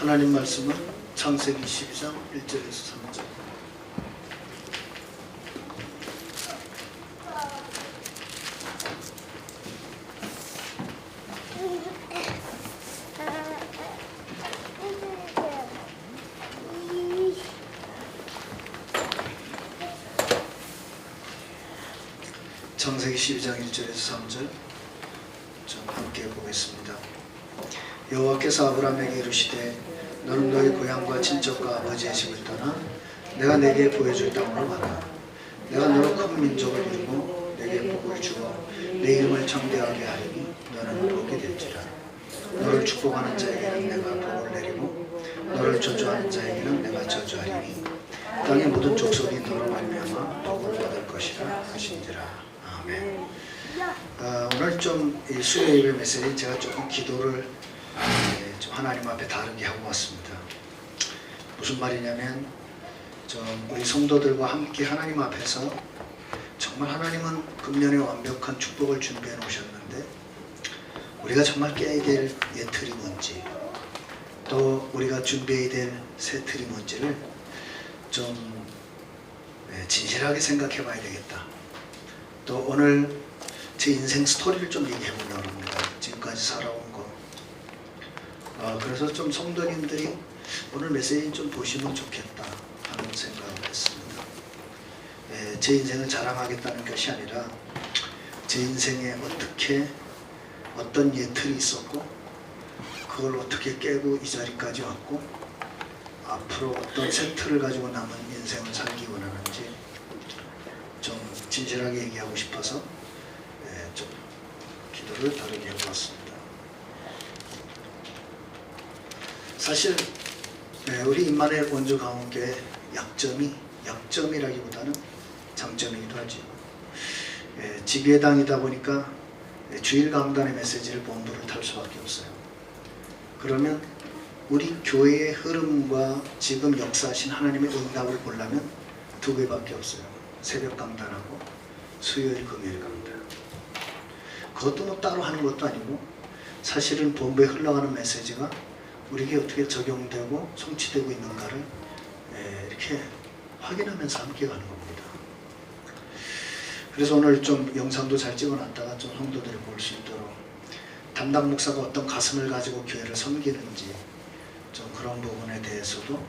하나님 말씀은 창세기 12장 1절에서 3절. 창세기 12장 1절에서 3절 좀 함께 보겠습니다. 여호와께서 아브라함에게 이르시되 너는 너희 고향과 친척과 아버지의 집을 떠나 내가 내게 보여줄 땅으로 가라. 내가 너로 큰 민족을 이루고 내게 복을 주어 내 이름을 창대하게 하리니 너는 복이 될지라. 너를 축복하는 자에게는 내가 복을 내리고 너를 저주하는 자에게는 내가 저주하리니 땅의 모든 족속이 너로 말미암아 복을 받을 것이라 하신지라. 아멘. 오늘 좀 수요 예배 메시지 제가 조금 기도를 좀 하나님 앞에 다르게 하고 왔습니다. 무슨 말이냐면 좀 우리 성도들과 함께 하나님 앞에서 정말 하나님은 금년에 완벽한 축복을 준비해 놓으셨는데 우리가 정말 깨야 될 예 틀이 뭔지 또 우리가 준비해야 될 새 틀이 뭔지를 좀 진실하게 생각해 봐야 되겠다. 또 오늘 제 인생 스토리를 좀 얘기해 보려고 합니다. 지금까지 살아온 거. 그래서 좀 성도님들이 오늘 메시지 좀 보시면 좋겠다 하는 생각을 했습니다. 제 인생을 자랑하겠다는 것이 아니라 제 인생에 어떤 예틀이 있었고 그걸 어떻게 깨고 이 자리까지 왔고 앞으로 어떤 새 틀을 가지고 남은 인생을 살기 원하는지 좀 진실하게 얘기하고 싶어서 좀 기도를 다르게 해보았습니다. 사실 우리 임마누엘 원주 강원교회 약점이라기보다는 장점이기도 하죠. 지배당이다 보니까 주일 강단의 메시지를 본부를 탈 수밖에 없어요. 그러면 우리 교회의 흐름과 지금 역사하신 하나님의 응답을 보려면 두 개밖에 없어요. 새벽 강단하고 수요일 금요일 강단. 그것도 뭐 따로 하는 것도 아니고 사실은 본부에 흘러가는 메시지가 우리에게 어떻게 적용되고 성취되고 있는가를 이렇게 확인하면서 함께 가는 겁니다. 그래서 오늘 좀 영상도 잘 찍어놨다가 좀 성도들이 볼 수 있도록 담당 목사가 어떤 가슴을 가지고 교회를 섬기는지 좀 그런 부분에 대해서도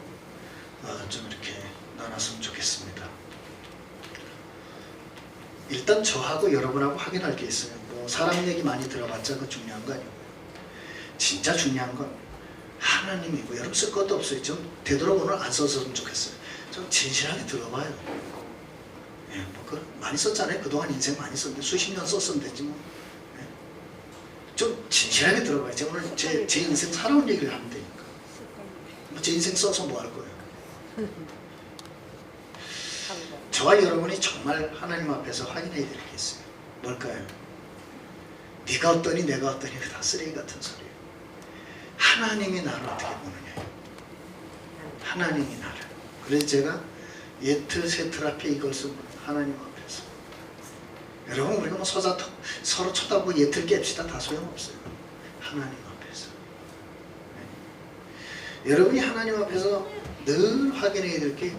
좀 이렇게 나눴으면 좋겠습니다. 일단 저하고 여러분하고 확인할 게 있어요. 뭐 사람 얘기 많이 들어봤자 그 중요한 거 아니고요. 진짜 중요한 건 하나님이고 여러분 쓸 것도 없어요. 좀 되도록 오늘 안 썼으면 좋겠어요. 좀 진실하게 들어봐요. 뭐 많이 썼잖아요. 그동안 인생 많이 썼는데 수십 년 썼으면 되지 뭐. 좀 진실하게 들어봐요. 제가 오늘 제 인생 살아온 얘기를 하면 되니까. 제 인생 써서 뭐 할 거예요. 저와 여러분이 정말 하나님 앞에서 확인해야 될 게 있어요. 뭘까요? 네가 어떠니 내가 어떠니 다 쓰레기 같은 소리예요. 하나님이 나를 어떻게 보느냐. 하나님이 나를. 그래서 제가 예틀 세틀 앞에 이걸 쓰고 하나님 앞에서. 여러분 우리가 뭐 서로 쳐다보고 예틀 깹시다 다 소용없어요. 하나님 앞에서. 여러분이 하나님 앞에서 늘 확인해야 될 게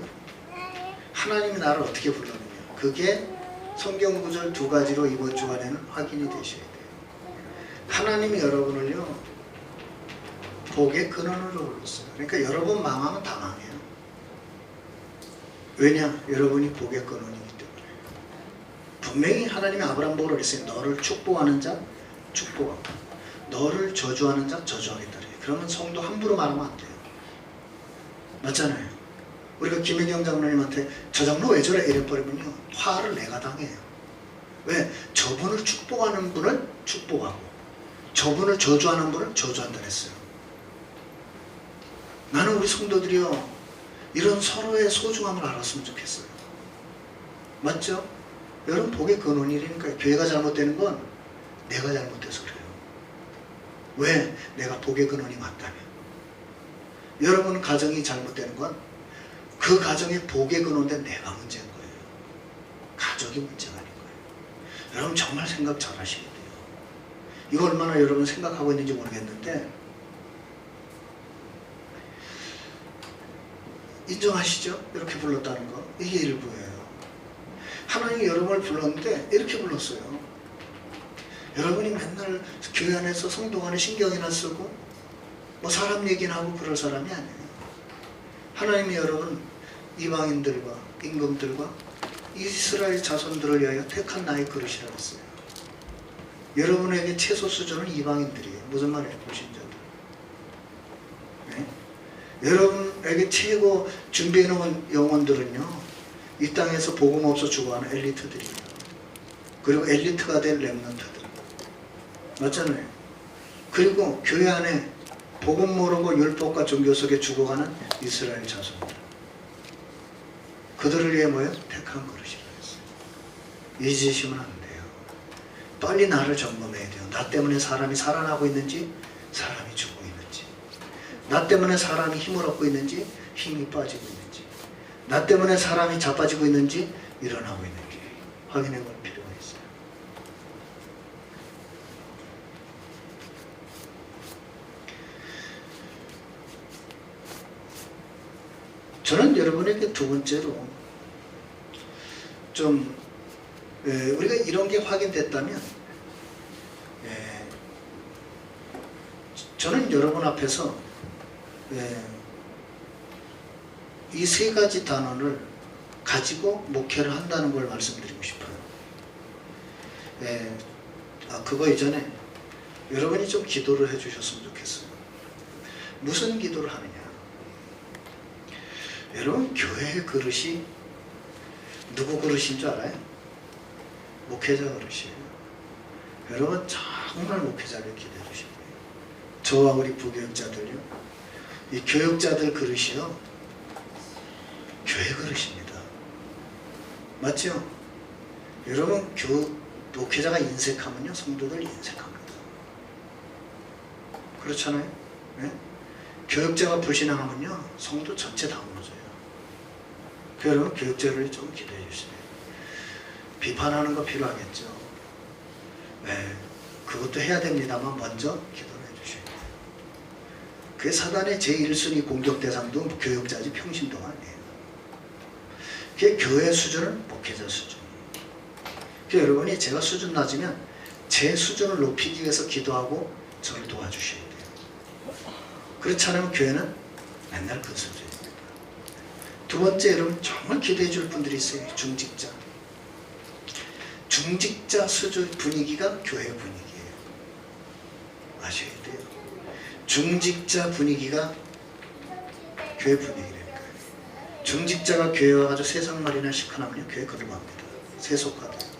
하나님이 나를 어떻게 불렀느냐. 그게 성경 구절 두 가지로 이번 주간에는 확인이 되셔야 돼요. 하나님이 여러분을요 복의 근원으로 불렀어요. 그러니까 여러분 망하면 다 망해요. 왜냐? 여러분이 복의 근원이기 때문에. 분명히 하나님이 아브라함 보고 그랬어요. 너를 축복하는 자 축복하고 너를 저주하는 자 저주하겠다. 그러면 성도 함부로 말하면 안 돼요. 맞잖아요. 우리가 김혜경 장로님한테 저 장로 왜 저래 이래버리면요 화를 내가 당해요. 왜? 저분을 축복하는 분을 축복하고 저분을 저주하는 분을 저주한다 했어요. 나는 우리 성도들이요 이런 서로의 소중함을 알았으면 좋겠어요. 맞죠? 여러분 복의 근원이라니까요. 교회가 잘못되는 건 내가 잘못돼서 그래요. 왜? 내가 복의 근원이 맞다면. 여러분 가정이 잘못되는 건 그 가정의 복의 근원인데 내가 문제인 거예요. 가족이 문제가 아닌 거예요. 여러분 정말 생각 잘 하셔야 돼요. 이거 얼마나 여러분 생각하고 있는지 모르겠는데 인정하시죠? 이렇게 불렀다는 거. 이게 일부예요. 하나님이 여러분을 불렀는데 이렇게 불렀어요. 여러분이 맨날 교회 안에서 성도 간에 신경이나 쓰고 뭐 사람 얘기나 하고 그럴 사람이 아니에요. 하나님이 여러분 이방인들과 임금들과 이스라엘 자손들을 위하여 택한 나의 그릇이라고 했어요. 여러분에게 최소 수준은 이방인들이에요. 무슨 말이에요? 불신자들. 네? 여러분에게 최고 준비해 놓은 영혼들은요, 이 땅에서 복음 없어 죽어가는 엘리트들이에요. 그리고 엘리트가 된 렘넌트들. 맞잖아요. 그리고 교회 안에 복음 모르고 율법과 종교 속에 죽어가는 이스라엘 자손들. 그들을 위해 뭐예요? 택한 그릇이라고 했어요. 잊으시면 안 돼요. 빨리 나를 점검해야 돼요. 나 때문에 사람이 살아나고 있는지, 사람이 죽고 있는지. 나 때문에 사람이 힘을 얻고 있는지, 힘이 빠지고 있는지. 나 때문에 사람이 자빠지고 있는지, 일어나고 있는지 확인해 볼 필요가 있어요. 저는 여러분에게 두 번째로 좀 우리가 이런 게 확인됐다면, 저는 여러분 앞에서 이 세 가지 단어를 가지고 목회를 한다는 걸 말씀드리고 싶어요. 그거 이전에 여러분이 좀 기도를 해주셨으면 좋겠어요. 무슨 기도를 하느냐? 여러분, 교회의 그릇이 누구 그릇인 줄 알아요? 목회자 그릇이에요. 여러분 정말 목회자를 기대해 주시고요. 저와 우리 부교육자들요, 이 교육자들 그릇이요, 교회 그릇입니다. 맞죠? 여러분, 목회자가 인색하면요, 성도들 인색합니다. 그렇잖아요? 네? 교육자가 불신앙하면요, 성도 전체 다 무너져요. 여러분, 교육자를 좀 기대해 주세요. 비판하는 거 필요하겠죠. 네, 그것도 해야 됩니다만 먼저 기도를 해주셔야 돼요. 그게 사단의 제1순위 공격 대상도 교육자지 평신도가 아니에요. 그게 교회 수준은 목회자 수준. 그래서 여러분이 제가 수준 낮으면 제 수준을 높이기 위해서 기도하고 저를 도와주셔야 돼요. 그렇지 않으면 교회는 맨날 그 수준입니다. 두 번째, 여러분 정말 기도해 줄 분들이 있어요. 중직자. 중직자 수준 분위기가 교회 분위기예요. 아셔야 돼요. 중직자 분위기가 교회 분위기라니까요. 중직자가 교회 와가지고 세상말이나 시큰하면요, 교회 거듭합니다. 세속화돼요.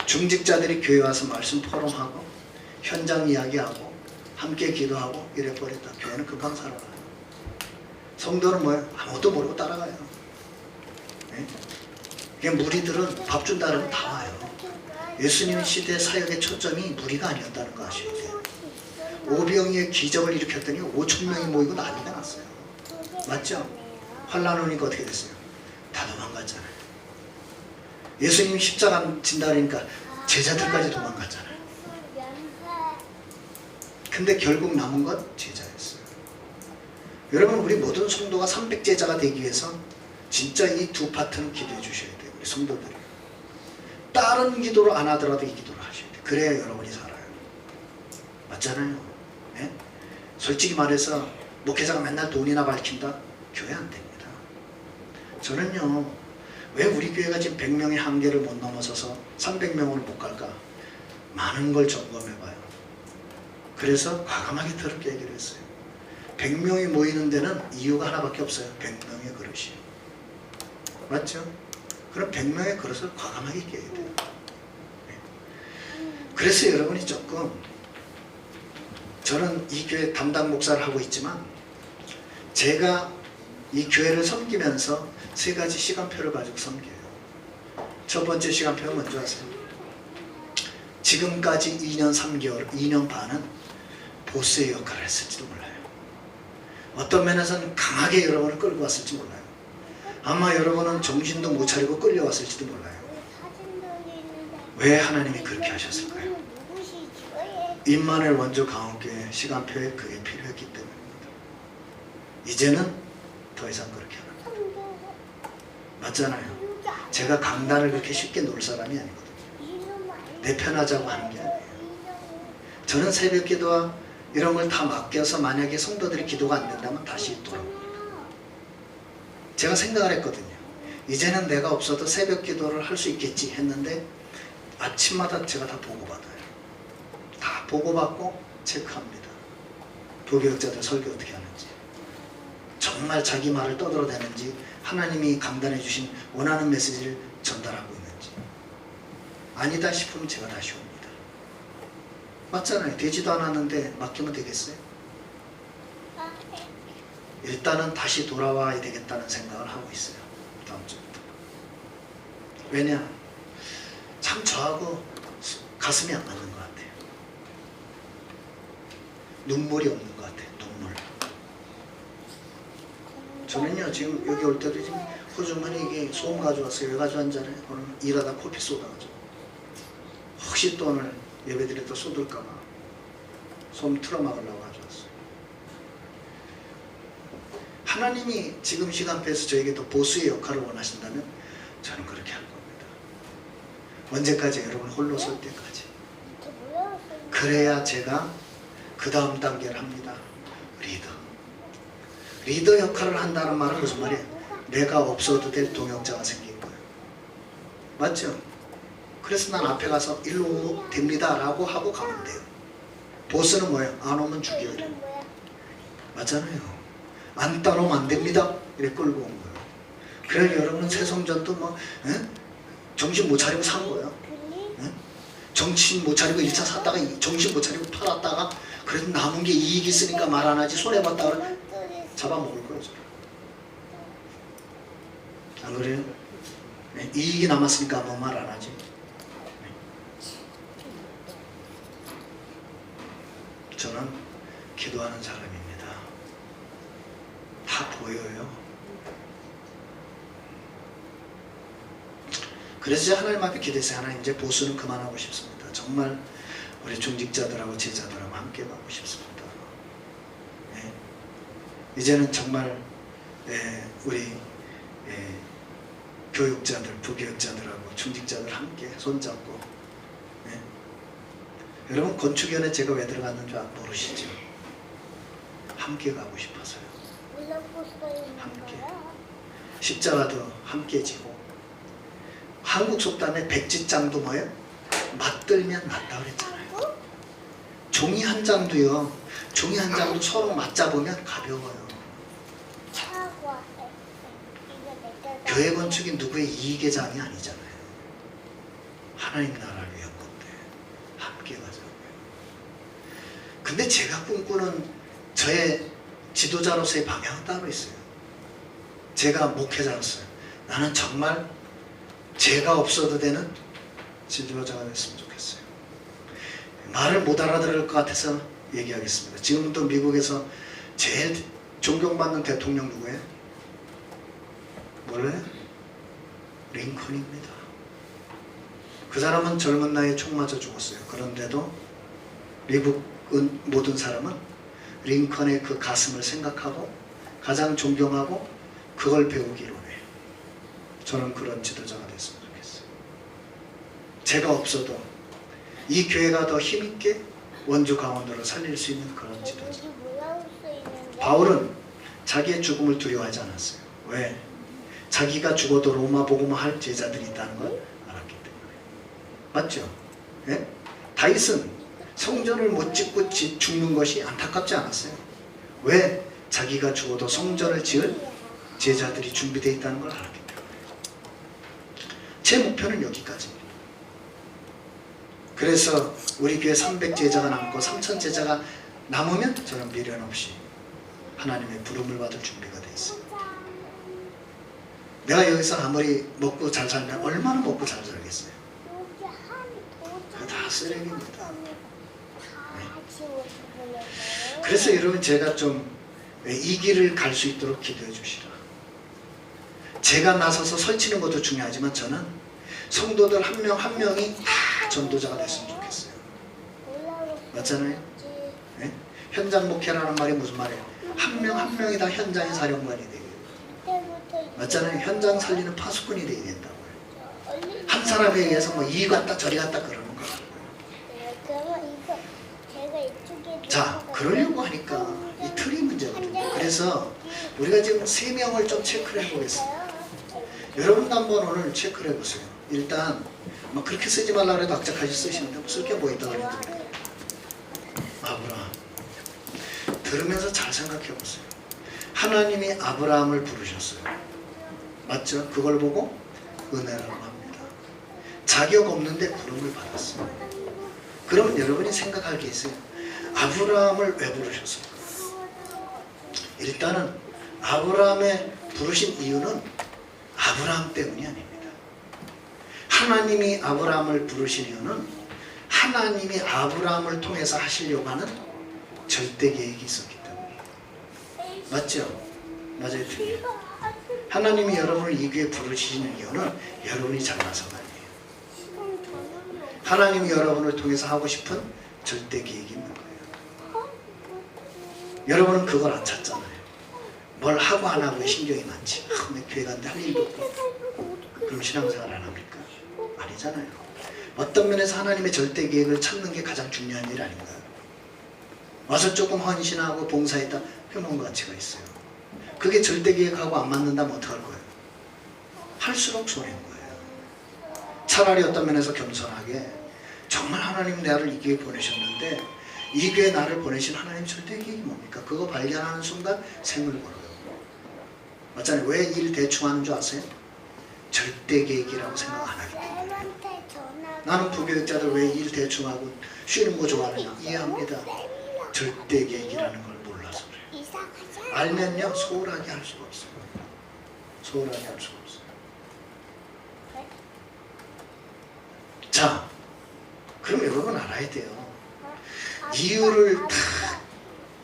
중직자들이 교회 와서 말씀 포럼하고 현장 이야기하고 함께 기도하고 이래버렸다. 교회는 금방 살아가요. 성도는 뭐예요? 아무것도 모르고 따라가요. 네? 무리들은 밥 준다 그러면 다 와요. 예수님 시대 사역의 초점이 무리가 아니었다는 거 아셔야 돼요. 오병이의 기적을 일으켰더니 5,000명이 모이고 난리가 났어요. 맞죠? 환난 오니까 어떻게 됐어요? 다 도망갔잖아요. 예수님이 십자가 진다 그러니까 제자들까지 도망갔잖아요. 근데 결국 남은 건 제자였어요. 여러분, 우리 모든 성도가 300제자가 되기 위해서 진짜 이 두 파트는 기도해 주셔야 돼요. 우리 성도들이. 다른 기도를 안 하더라도 이 기도를 하셔야 돼요. 그래야 여러분이 살아요. 맞잖아요. 네? 솔직히 말해서 목회자가 맨날 돈이나 밝힌다? 교회 안 됩니다. 저는요, 왜 우리 교회가 지금 100명의 한계를 못 넘어서서 300명을 못 갈까? 많은 걸 점검해봐요. 그래서 과감하게 들을게 얘기를 했어요. 100명이 모이는 데는 이유가 하나밖에 없어요. 100명의 그릇이에요. 맞죠? 그럼 100명의 그릇을 과감하게 깨야 돼요. 그래서 여러분이 조금, 저는 이 교회 담당 목사를 하고 있지만 제가 이 교회를 섬기면서 세 가지 시간표를 가지고 섬겨요. 첫 번째 시간표는 뭔지 아세요? 지금까지 2년 3개월, 2년 반은 보스의 역할을 했을지도 몰라요. 어떤 면에서는 강하게 여러분을 끌고 왔을지 몰라요. 아마 여러분은 정신도 못 차리고 끌려왔을지도 몰라요. 왜 하나님이 그렇게 하셨을까요? 임마누엘 원조 강원교회 시간표에 그게 필요했기 때문입니다. 이제는 더 이상 그렇게 안 합니다. 맞잖아요. 제가 강단을 그렇게 쉽게 놓을 사람이 아니거든요. 내 편하자고 하는 게 아니에요. 저는 새벽 기도와 이런 걸 다 맡겨서 만약에 성도들이 기도가 안 된다면 다시 돌아옵니다. 제가 생각을 했거든요. 이제는 내가 없어도 새벽 기도를 할 수 있겠지 했는데 아침마다 제가 다 보고받아요. 다 보고받고 체크합니다. 부교육자들 설교 어떻게 하는지, 정말 자기 말을 떠들어대는지, 하나님이 강단해 주신 원하는 메시지를 전달하고 있는지. 아니다 싶으면 제가 다시 옵니다. 맞잖아요. 되지도 않았는데 맡기면 되겠어요? 일단은 다시 돌아와야 되겠다는 생각을 하고 있어요. 다음 주부터. 왜냐? 참 저하고 가슴이 안 맞는 것 같아요. 눈물이 없는 것 같아요. 눈물. 저는요 지금 여기 올 때도 지금 호주머니 이게 소금 가져왔어요. 왜 가져왔잖아요. 오늘 일하다 코피 쏟아가지고 혹시 또 오늘 예배드릴 때 쏟을까봐 소금 틀어막으려고 가져왔어요. 하나님이 지금 시간표에서 저에게 또 보수의 역할을 원하신다면 저는 그렇게 할 겁니다. 언제까지? 여러분 홀로 설 때까지. 그래야 제가 그 다음 단계를 합니다. 리더 역할을 한다는 말은 무슨 말이에요? 내가 없어도 될 동역자가 생긴 거예요. 맞죠? 그래서 난 앞에 가서 일로 됩니다 라고 하고 가면 돼요. 보스는 뭐예요? 안 오면 죽여요. 맞잖아요. 안 따라오면 안 됩니다. 이렇게 끌고 온 거예요. 그래 여러분은 새성전도 뭐 정신 못 차리고 산 거예요. 정신 못 차리고 1차 샀다가 정신 못 차리고 팔았다가 그래도 남은 게 이익이 있으니까 말 안 하지, 손해봤다 그러면 잡아먹을 거예요. 안 그래요? 네, 이익이 남았으니까 아무 말 안 하지. 네. 저는 기도하는 사람입니다. 다 보여요. 그래서 하나님 앞에 기도했어요. 하나님 이제 보수는 그만하고 싶습니다. 정말 우리 중직자들하고 제자들하고 함께 가고 싶습니다. 네. 이제는 정말 우리 교육자들, 부교육자들하고 중직자들 함께 손잡고 여러분 건축위원회 제가 왜 들어갔는 줄 모르시죠? 함께 가고 싶어서요. 함께. 십자가도 함께 지고 한국 속담에 백지장도 뭐예요? 맞들면 낫다 그랬잖아요. 종이 한 장도요. 종이 한 장도 서로 맞잡으면 가벼워요. 교회 건축이 누구의 이익의 장이 아니잖아요. 하나님 나라를 위한 건데 함께 가자고요. 근데 제가 꿈꾸는 저의 지도자로서의 방향은 따로 있어요. 제가 목회자로서요. 나는 정말 제가 없어도 되는 지도자가 됐으면 좋겠어요. 말을 못 알아들을 것 같아서 얘기하겠습니다. 지금부터 미국에서 제일 존경받는 대통령 누구예요? 몰라요? 링컨입니다. 그 사람은 젊은 나이에 총 맞아 죽었어요. 그런데도 미국 모든 사람은 링컨의 그 가슴을 생각하고 가장 존경하고 그걸 배우기로 해요. 저는 그런 지도자가 됐으면 좋겠어요. 제가 없어도 이 교회가 더 힘있게 원주 강원도를 살릴 수 있는 그런 지도자. 바울은 자기의 죽음을 두려워하지 않았어요. 왜? 자기가 죽어도 로마 복음을 할 제자들이 있다는 걸 알았기 때문에. 맞죠? 예? 다윗은 성전을 못 짓고 죽는 것이 안타깝지 않았어요. 왜? 자기가 죽어도 성전을 지을 제자들이 준비되어 있다는 걸 알았기 때문에. 제 목표는 여기까지입니다. 그래서 우리 교회 300제자가 남고 3000제자가 남으면 저는 미련 없이 하나님의 부름을 받을 준비가 되어 있어요. 내가 여기서 아무리 먹고 잘 살면 얼마나 먹고 잘 살겠어요? 그거 다 쓰레기입니다. 네. 그래서 여러분 제가 좀 이 길을 갈 수 있도록 기도해 주시라. 제가 나서서 설치는 것도 중요하지만 저는 성도들 한 명 한 명이 다 전도자가 됐으면 좋겠어요. 맞잖아요? 네? 현장 목회라는 말이 무슨 말이에요? 한 명 한 명이 다 현장의 사령관이 되고 맞잖아요. 현장 살리는 파수꾼이 돼야 된다고요. 한 사람에 의해서 뭐 이리 갔다 저리 갔다 그러는 거예요. 자, 그러려고 하니까 이 틀이 문제거든요. 그래서 우리가 지금 3명을 좀 체크를 해보겠습니다. 여러분도 한번 오늘 체크를 해보세요. 일단 뭐 그렇게 쓰지 말라 해도 악착같이 쓰시는데 쓸 게 뭐 있다고 그랬더니 아브라함. 들으면서 잘 생각해 보세요. 하나님이 아브라함을 부르셨어요. 맞죠? 그걸 보고 은혜라고 합니다. 자격 없는데 부름을 받았어요. 그러면 여러분이 생각할 게 있어요. 아브라함을 왜 부르셨을까? 일단은 아브라함의 부르신 이유는 아브라함 때문이 아닙니다. 하나님이 아브라함을 부르신 이유는 하나님이 아브라함을 통해서 하시려고 하는 절대 계획이 있었기 때문이에요. 맞죠? 맞아요. 하나님이 여러분을 이 교회에 부르시는 이유는 여러분이 잘나서가 아니에요. 하나님이 여러분을 통해서 하고 싶은 절대 계획이 있는 거예요. 여러분은 그걸 안 찾잖아요. 뭘 하고 안 하고에 신경이 많지. 내 교회 간데 할 일도 없고. 그럼 신앙생활 안 합니까? 아니잖아요. 어떤 면에서 하나님의 절대 계획을 찾는 게 가장 중요한 일 아닌가요? 와서 조금 헌신하고 봉사했다 회복 가치가 있어요. 그게 절대 계획하고 안 맞는다면 어떡할 거예요? 할수록 손해인 거예요. 차라리 어떤 면에서 겸손하게 정말 하나님 나를 이 교회에 보내셨는데 이 교회에 나를 보내신 하나님 절대 계획이 뭡니까? 그거 발견하는 순간 생을 걸어요. 맞잖아요. 왜 일 대충 하는 줄 아세요? 절대 계획이라고 생각 안 하기 때문에. 나는 부교육자들 왜 일 대충 하고 쉬는 거 좋아하느냐? 이해합니다. 절대 계획이라는 걸 몰라서 그래요. 알면요 소홀하게 할 수가 없어요. 소홀하게 할 수가 없어요. 자, 그럼 여러분 알아야 돼요. 이유를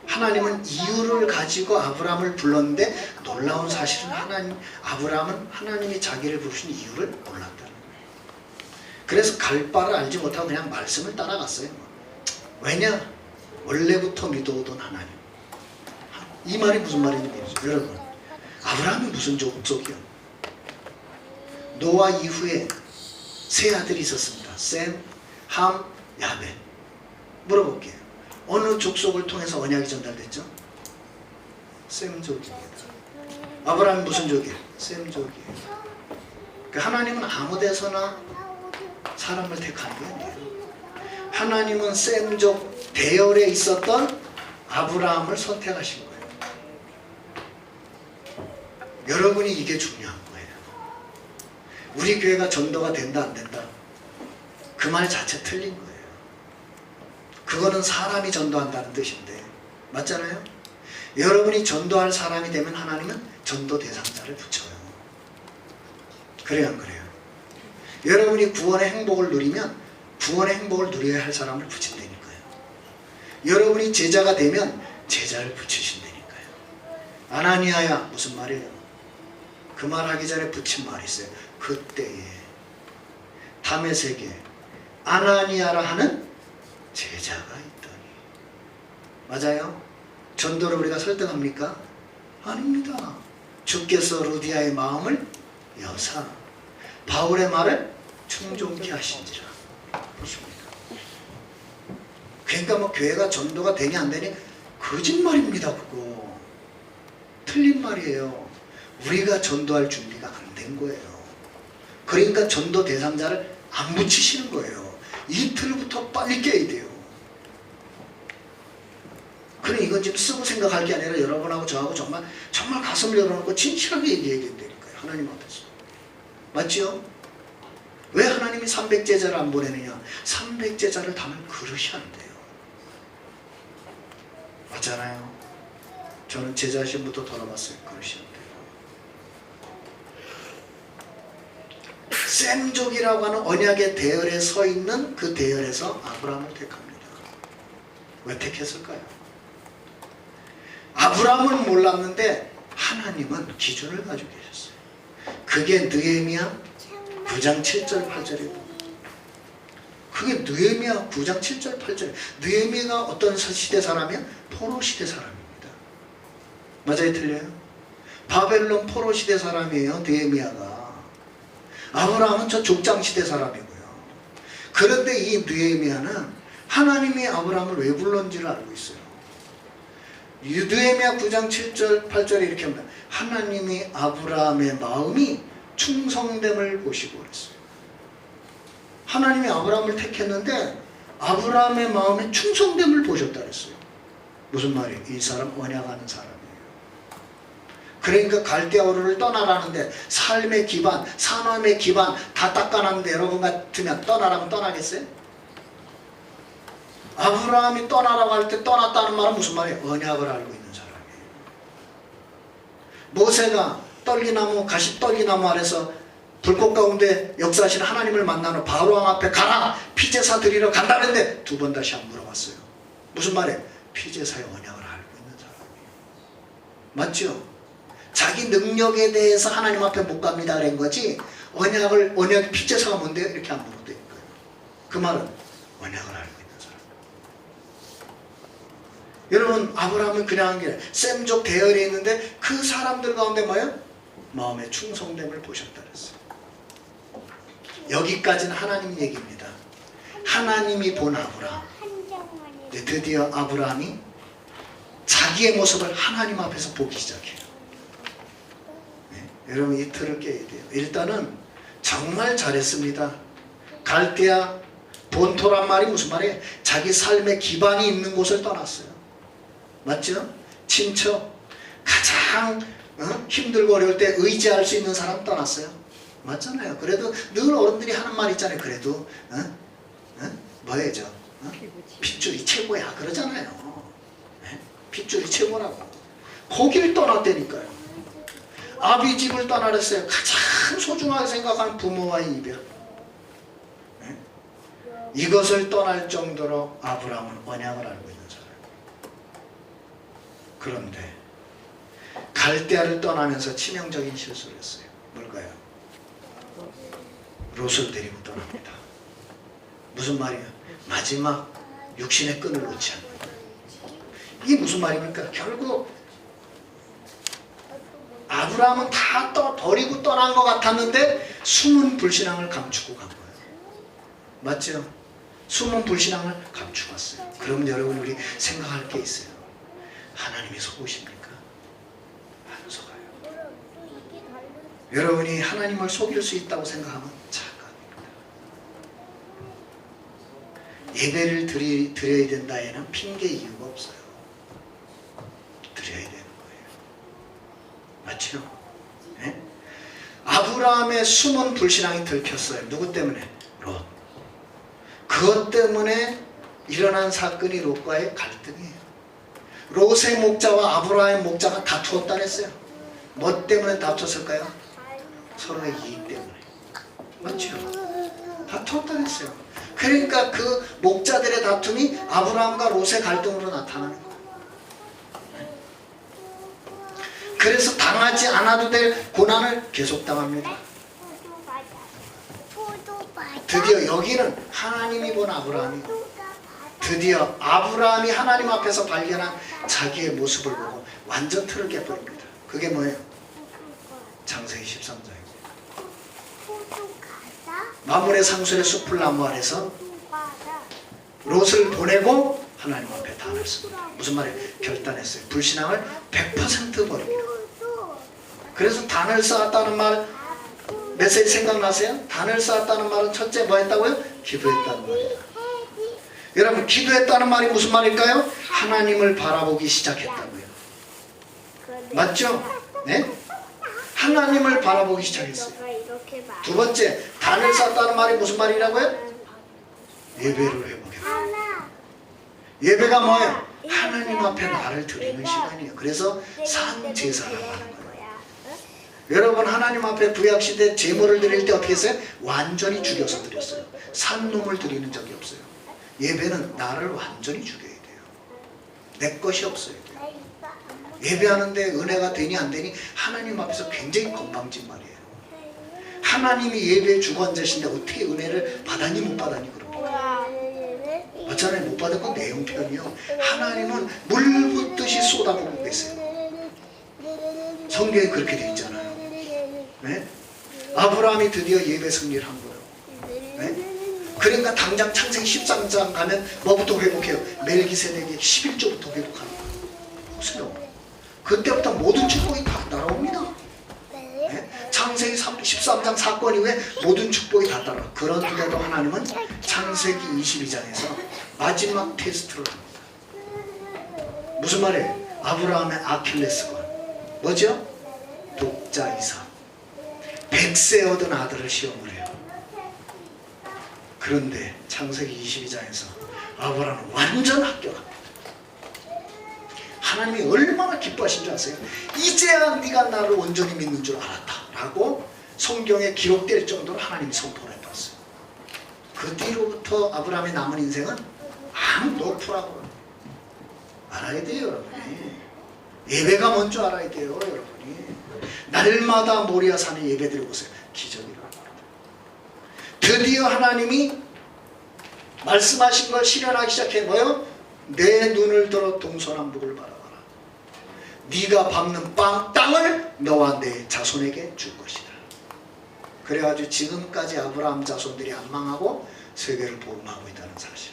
하나님은 이유를 가지고 아브라함을 불렀는데 놀라운 사실은 아브라함은 하나님이 자기를 부르신 이유를 몰랐다는 거예요. 그래서 갈 바를 알지 못하고 그냥 말씀을 따라갔어요. 왜냐? 원래부터 믿어오던 하나님. 이 말이 무슨 말인지 모르죠. 여러분, 아브라함이 무슨 족속이요? 노아 이후에 세 아들이 있었습니다. 셈, 함, 야벳. 물어볼게요. 어느 족속을 통해서 언약이 전달됐죠? 셈족입니다. 아브라함이 무슨 족이에요? 셈족이에요. 그러니까 하나님은 아무 데서나 사람을 택하는 게 아니에요. 하나님은 셈족 대열에 있었던 아브라함을 선택하신 거예요. 여러분이 이게 중요한 거예요. 우리 교회가 전도가 된다 안 된다? 그 말 자체 틀린 거예요. 그거는 사람이 전도한다는 뜻인데 맞잖아요? 여러분이 전도할 사람이 되면 하나님은 전도 대상자를 붙여요. 그래요 안 그래요? 여러분이 구원의 행복을 누리면 구원의 행복을 누려야 할 사람을 붙인다니까요. 여러분이 제자가 되면 제자를 붙이신다니까요. 아나니아야 무슨 말이에요? 그 말 하기 전에 붙인 말이 있어요. 그때에 다메섹에 아나니아라 하는 제자가 있더니. 맞아요? 전도를 우리가 설득합니까? 아닙니다. 주께서 루디아의 마음을 여사 바울의 말을 충족케 하신지라. 보십니까? 그러니까 뭐 교회가 전도가 되냐 안 되냐 거짓말입니다. 그거 틀린 말이에요. 우리가 전도할 준비가 안 된 거예요. 그러니까 전도 대상자를 안 붙이시는 거예요. 이틀부터 빨리 깨야 돼요. 그래 이건 지금 쓰고 생각할 게 아니라 여러분하고 저하고 정말 가슴을 열어놓고 진실하게 얘기해야 된다니까요. 하나님 앞에서. 맞지요? 왜 하나님이 300제자를 안 보내느냐? 300제자를 담을 그릇이 안 돼요. 맞잖아요. 저는 제 자신부터 돌아봤어요. 그릇이 안 돼요. 셈족이라고 하는 언약의 대열에 서 있는 그 대열에서 아브라함을 택합니다. 왜 택했을까요? 아브라함은 몰랐는데 하나님은 기준을 가지고 계셨어요. 그게 느헤미야 9장 7절 8절이고 그게 느헤미야 9장 7절 8절. 느헤미야가 어떤 시대 사람이야? 포로 시대 사람입니다. 맞아요? 틀려요? 바벨론 포로 시대 사람이에요. 느헤미야가. 아브라함은 저 족장 시대 사람이고요. 그런데 이 느헤미야는 하나님이 아브라함을 왜 불렀는지를 알고 있어요. 느헤미야 9장 7절 8절에 이렇게 합니다. 하나님이 아브라함의 마음이 충성됨을 보시고 그랬어요. 하나님이 아브라함을 택했는데 아브라함의 마음에 충성됨을 보셨다 그랬어요. 무슨 말이에요? 이 사람 언약하는 사람이에요. 그러니까 갈대아우르를 떠나라는데 삶의 기반, 산업의 기반 다 닦아놨는데 여러분 같으면 떠나라면 떠나겠어요? 아브라함이 떠나라고 할 때 떠났다는 말은 무슨 말이에요? 언약을 알고 있는 사람이에요. 모세가 떨기나무, 가시 떨기나무 아래서 불꽃 가운데 역사하시는 하나님을 만나는 바로왕 앞에 가라! 피제사 드리러 간다는데 두 번 다시 안 물어봤어요. 무슨 말이에요? 피제사의 언약을 알고 있는 사람이에요. 맞죠? 자기 능력에 대해서 하나님 앞에 못 갑니다 그런 거지 언약 피제사가 뭔데요? 이렇게 안 물어도 되는 거예요. 그 말은 언약을 알고 있는 사람. 여러분 아브라함은 그냥 한 게 셈족 대열에 있는데 그 사람들 가운데 뭐예요? 마음의 충성됨을 보셨다 그랬어요. 여기까지는 하나님 얘기입니다. 하나님이 본 아브라함. 드디어 아브라함이 자기의 모습을 하나님 앞에서 보기 시작해요. 네, 여러분 이 틀을 깨야 돼요. 일단은 정말 잘했습니다. 갈대아 본토란 말이 무슨 말이에요? 자기 삶의 기반이 있는 곳을 떠났어요. 맞죠? 친척, 가장 힘들고 어려울 때 의지할 수 있는 사람 떠났어요. 맞잖아요. 그래도 늘 어른들이 하는 말 있잖아요. 그래도 뭐예요? 핏줄이 최고야 그러잖아요. 네? 핏줄이 최고라고. 거기를 떠났다니까요. 아비 집을 떠나랬어요. 가장 소중하게 생각하는 부모와의 이별. 네? 이것을 떠날 정도로 아브라함은 언약을 알고 있는 사람. 그런데 갈대아를 떠나면서 치명적인 실수를 했어요. 뭘까요? 롯을 데리고 떠납니다. 무슨 말이에요? 마지막 육신의 끈을 놓지 않는 거예요. 이게 무슨 말입니까? 결국 아브라함은 다 버리고 떠난 것 같았는데 숨은 불신앙을 감추고 간 거예요. 맞죠? 숨은 불신앙을 감추고 갔어요. 그럼 여러분 우리 생각할 게 있어요. 하나님이 속으십니까? 안 속아요. 여러분이 하나님을 속일 수 있다고 생각하면 착각입니다. 예배를 드려야 된다에는 핑계 이유가 없어요. 드려야 되는 거예요. 맞죠? 네? 아브라함의 숨은 불신앙이 들켰어요. 누구 때문에? 롯. 그것 때문에 일어난 사건이 롯과의 갈등이에요. 롯의 목자와 아브라함의 목자가 다투었다 했어요. 뭐 때문에 다투었을까요? 서로의 이익 때문에. 맞죠? 다투었다 했어요. 그러니까 그 목자들의 다툼이 아브라함과 롯의 갈등으로 나타나는 거예요. 그래서 당하지 않아도 될 고난을 계속 당합니다. 드디어 여기는 하나님이 본 아브라함이고 드디어 아브라함이 하나님 앞에서 발견한 자기의 모습을 보고 완전 틀을 깨버립니다. 그게 뭐예요? 창세기 13장입니다. 마므레 상술의 숲풀나무 아래서 롯을 보내고 하나님 앞에 단했습니다. 무슨 말이에요? 결단했어요. 불신앙을 100% 버립니다. 그래서 단을 쌓았다는 말 메시지 생각나세요? 단을 쌓았다는 말은 첫째 뭐 했다고요? 기도했다는 말이에요. 여러분 기도했다는 말이 무슨 말일까요? 하나님을 바라보기 시작했다고요. 맞죠? 네? 하나님을 바라보기 시작했어요. 두 번째 단을 쌓았다는 말이 무슨 말이라고요? 예배를 회복했어요. 예배가 뭐예요? 하나님 앞에 나를 드리는 시간이에요. 그래서 산제사라고 하는 거예요. 여러분 하나님 앞에 구약시대 제물을 드릴 때 어떻게 했어요? 완전히 죽여서 드렸어요. 산놈을 드리는 적이 없어요. 예배는 나를 완전히 죽여야 돼요. 내 것이 없어요. 예배하는데 은혜가 되니 안 되니 하나님 앞에서 굉장히 건방진 말이에요. 하나님이 예배의 주관자신데 어떻게 은혜를 받았니 못 받았니 그럽니까? 맞잖아요. 못 받은 건 내 형편이요. 하나님은 물 붓듯이 쏟아부고 계세요. 성경에 그렇게 돼 있잖아요. 네? 아브라함이 드디어 예배 승리를 한 거예요. 네? 그러니까 당장 창세기 13장 가면 뭐부터 회복해요? 멜기세덱의 11조부터 회복하는 거예요. 보세요. 그때부터 모든 축복이 다 따라옵니다. 네? 창세기 13장 사건 이후에 모든 축복이 다 따라와요. 그런데도 하나님은 창세기 22장에서 마지막 테스트를 합니다. 무슨 말이에요? 아브라함의 아킬레스건 뭐죠? 독자 이삭. 100세 얻은 아들을 시험을 해요. 그런데 창세기 22장에서 아브라함은 완전 합격합니다. 하나님이 얼마나 기뻐하신 줄 아세요? 이제야 네가 나를 온전히 믿는 줄 알았다 라고 성경에 기록될 정도로 하나님이 선포를 해봤어요. 그 뒤로부터 아브라함의 남은 인생은 아무도 풀하고 알아야 돼요. 여러분이 예배가 뭔지 알아야 돼요. 여러분이 날마다 모리아산에 예배 드리고 오세요. 기적이 일어납니다. 드디어 하나님이 말씀하신 걸 실현하기 시작해. 뭐요? 내 눈을 들어 동서남북을 바라봐라. 네가 밟는 땅을 너와 내 자손에게 줄 것이다. 그래가지고 지금까지 아브라함 자손들이 안 망하고 세계를 복음하고 있다는 사실.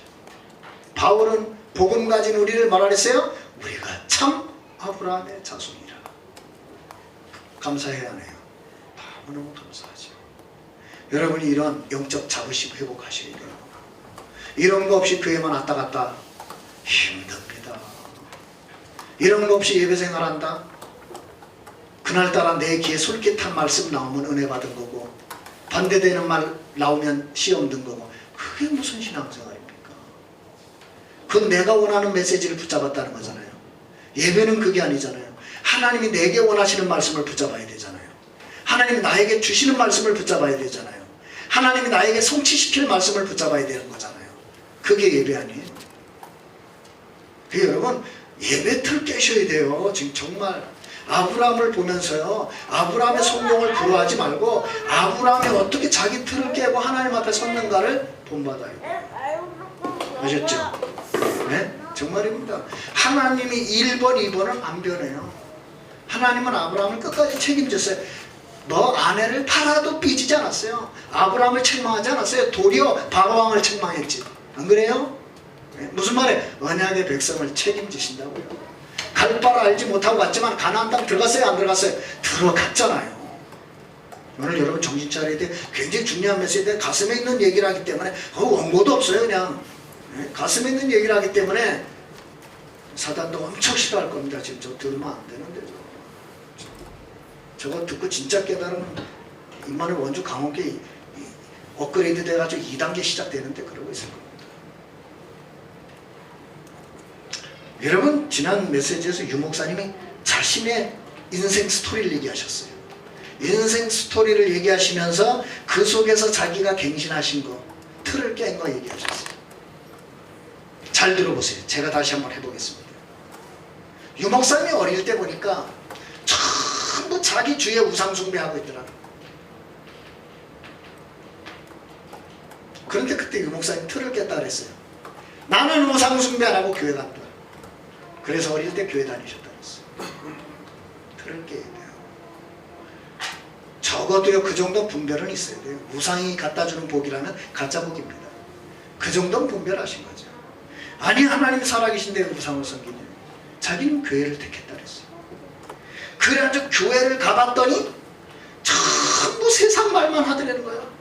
바울은 복음 가진 우리를 뭐라 그랬어요? 우리가 참 아브라함의 자손이라. 감사해야 하네요. 너무너무 감사하죠. 여러분이 이런 영적 자부심 회복하셔야 돼요. 이런 거 없이 교회만 왔다 갔다 힘듭니다. 이런 거 없이 예배 생활한다? 그날따라 내 귀에 솔깃한 말씀 나오면 은혜 받은 거고 반대되는 말 나오면 시험 든 거고 그게 무슨 신앙생활입니까? 그건 내가 원하는 메시지를 붙잡았다는 거잖아요. 예배는 그게 아니잖아요. 하나님이 내게 원하시는 말씀을 붙잡아야 되잖아요. 하나님이 나에게 주시는 말씀을 붙잡아야 되잖아요. 하나님이 나에게 성취시킬 말씀을 붙잡아야 되는 거잖아요. 그게 예배 아니에요? 여러분 예배 틀 깨셔야 돼요. 지금 정말 아브라함을 보면서요, 아브라함의 성공을 부러워하지 말고 아브라함이 어떻게 자기 틀을 깨고 하나님 앞에 섰는가를 본받아야 돼요. 아셨죠? 네? 정말입니다. 하나님이 1번, 2번은 안 변해요. 하나님은 아브라함을 끝까지 책임졌어요. 너 아내를 팔아도 삐지지 않았어요. 아브라함을 책망하지 않았어요. 도리어 바로왕을 책망했지. 안 그래요? 네? 무슨 말이에요? 언약의 백성을 책임지신다고요. 갈 바를 알지 못하고 갔지만 가나안 땅 들어갔어요? 안 들어갔어요? 들어갔잖아요. 오늘 여러분 정신 차려야 돼. 굉장히 중요한 메시지인데 가슴에 있는 얘기를 하기 때문에 원고도 없어요. 그냥 네? 가슴에 있는 얘기를 하기 때문에 사단도 엄청 싫어할 겁니다. 지금 저 들으면 안 되는데 저거 듣고 진짜 깨달으면 임마누엘 원주 강원교회 업그레이드 돼가지고 2단계 시작되는데 그러고 있을 겁니다. 여러분 지난 메시지에서 유 목사님이 자신의 인생 스토리를 얘기하셨어요. 인생 스토리를 얘기하시면서 그 속에서 자기가 갱신하신 거, 틀을 깬 거 얘기하셨어요. 잘 들어보세요. 제가 다시 한번 해보겠습니다. 유 목사님이 어릴 때 보니까 전부 자기 주위에 우상 숭배하고 있더라. 그런데 그때 유 목사님 틀을 깼다 그랬어요. 나는 우상 숭배 안 하고 교회 간다. 그래서 어릴 때 교회 다니셨다 그랬어요. 틀을 깨야 돼요. 적어도요 그 정도 분별은 있어야 돼요. 우상이 갖다 주는 복이라면 가짜 복입니다. 그 정도는 분별하신 거죠. 아니 하나님 살아계신데 우상을 섬기냐. 자기는 교회를 택했다 그랬어요. 그래가지고 교회를 가봤더니 전부 세상 말만 하더라는 거예요.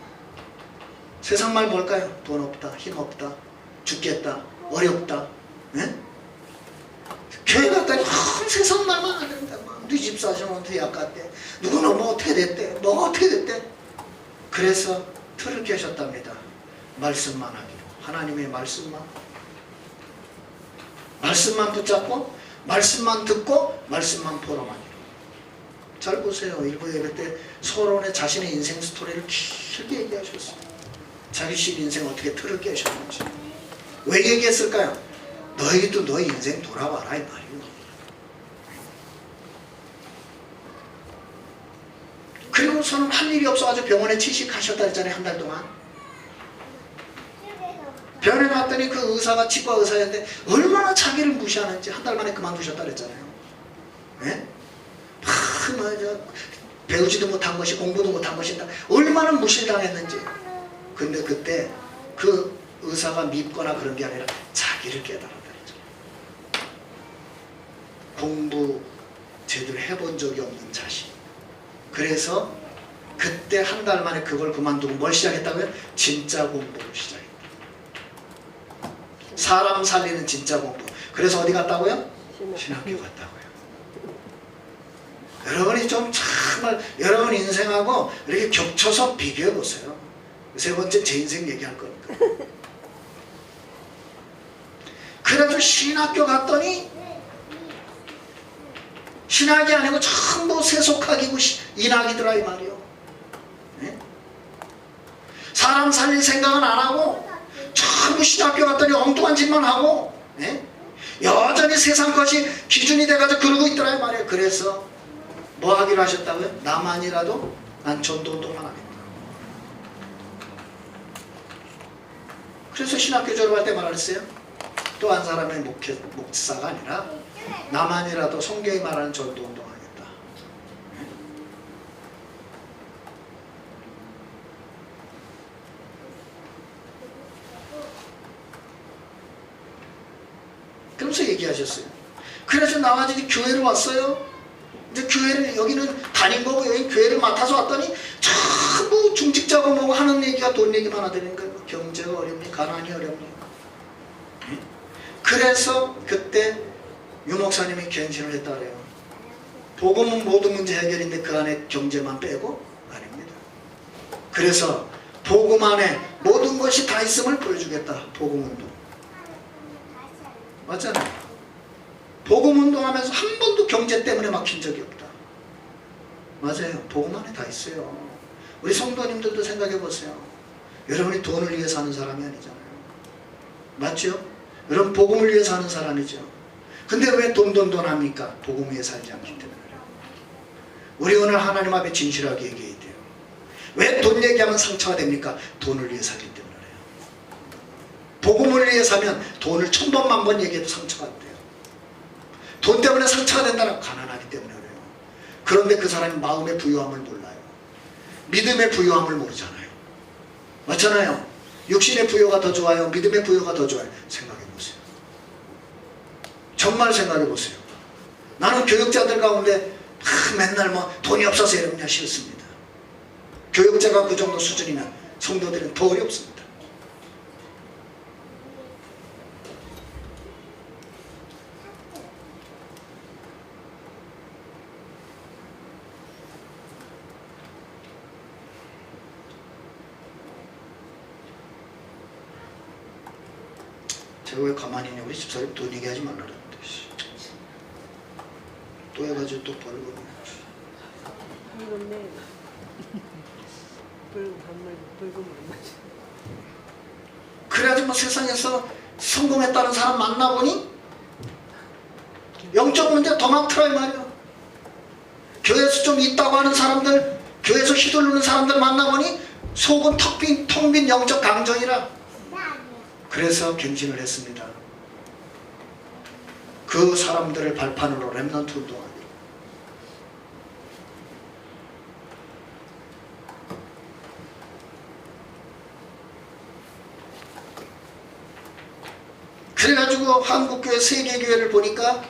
세상 말 뭘까요? 돈 없다, 힘 없다, 죽겠다, 어렵다. 네? 교회 갔더니 세상 말만 하더랍니다. 네 집사정 어떻게 약갔대, 누구는 뭐 어떻게 됐대, 뭐가 어떻게 됐대. 그래서 틀을 깨셨답니다. 말씀만 하기로. 하나님의 말씀만 붙잡고 말씀만 듣고 말씀만 포럼하기로. 잘 보세요. 일부 예배 때 서론에 자신의 인생 스토리를 길게 얘기하셨어요. 자기식 인생 어떻게 틀을 깨셨는지. 왜 얘기했을까요? 너희도 너희 인생 돌아와라 이 말이에요. 그리고서는 할 일이 없어가지고 병원에 취직하셨다 했잖아요. 한 달 동안. 병원에 갔더니 그 의사가 치과 의사였는데 얼마나 자기를 무시하는지 한 달 만에 그만두셨다 그랬잖아요. 네? 배우지도 못한 것이 공부도 못한 것이다. 얼마나 무시당했는지. 근데 그때 그 의사가 밉거나 그런 게 아니라 자기를 깨달았다죠. 공부 제대로 해본 적이 없는 자신. 그래서 그때 한 달 만에 그걸 그만두고 뭘 시작했다고요? 진짜 공부를 시작했다. 사람 살리는 진짜 공부. 그래서 어디 갔다고요? 신학교 갔다고요. 여러분이 좀 정말 여러분 인생하고 이렇게 겹쳐서 비교해 보세요. 세 번째 제 인생 얘기할 거니까. 그래도 신학교 갔더니 신학이 아니고 전부 세속학이고 인학이더라 이 말이요. 네? 사람 살릴 생각은 안 하고 전부 신학교 갔더니 엉뚱한 짓만 하고 네? 여전히 세상 것이 기준이 돼가지고 그러고 있더라 이 말이에요. 그래서 뭐 하기로 하셨다고요? 나만이라도 난 전도운동만 하겠다. 그래서 신학교 졸업할 때 말했어요. 또 한 사람의 목사가 아니라 나만이라도 성경이 말하는 전도운동 하겠다. 그러면서 얘기하셨어요. 그래서 나와서 교회를 왔어요. 이제 교회를 여기는 다닌 거고 여기 교회를 맡아서 왔더니 전부 중직자고 뭐고 하는 얘기가 돈 얘기만 하다는 거예요. 경제가 어렵니 가난이 어렵니. 그래서 그때 유 목사님이 갱신을 했다 그래요. 복음은 모든 문제 해결인데 그 안에 경제만 빼고 아닙니다. 그래서 복음 안에 모든 것이 다 있음을 보여주겠다. 복음운동 맞잖아요. 복음운동하면서 한 번도 경제 때문에 막힌 적이 없다. 맞아요. 복음 안에 다 있어요. 우리 성도님들도 생각해 보세요. 여러분이 돈을 위해 사는 사람이 아니잖아요. 맞죠? 여러분 복음을 위해 사는 사람이죠. 근데 왜 돈 합니까? 복음 위해 살지 않기 때문에 그래요. 우리 오늘 하나님 앞에 진실하게 얘기해야 돼요. 왜 돈 얘기하면 상처가 됩니까? 돈을 위해 살기 때문에 그래요. 복음을 위해 사면 돈을 1000번 1000번 얘기해도 상처가 안 돼요. 돈 때문에 상처가 된다는 가난하기 때문에 그래요. 그런데 그 사람이 마음의 부유함을 몰라요. 믿음의 부유함을 모르잖아요. 맞잖아요. 육신의 부유가 더 좋아요? 믿음의 부유가 더 좋아요? 생각해 보세요. 정말 생각해 보세요. 나는 교육자들 가운데 맨날 뭐 돈이 없어서 이러면 싫습니다. 교육자가 그 정도 수준이면 성도들은 더 어렵습니다. 제가 왜 가만히 있냐. 우리 집사람 돈 얘기하지 말라 그랬는데 또 해가지고 또 벌금 벌금 얼마지? 그래야지 뭐 세상에서 성공했다는 사람 만나보니 영적 문제 더 많더라 이 말이야. 교회에서 좀 있다고 하는 사람들, 교회에서 휘둘르는 사람들 만나보니 속은 텅 빈 영적 강정이라. 그래서 갱신을 했습니다. 그 사람들을 발판으로 렘넌트 운동하기. 그래가지고 한국교회 세계교회를 보니까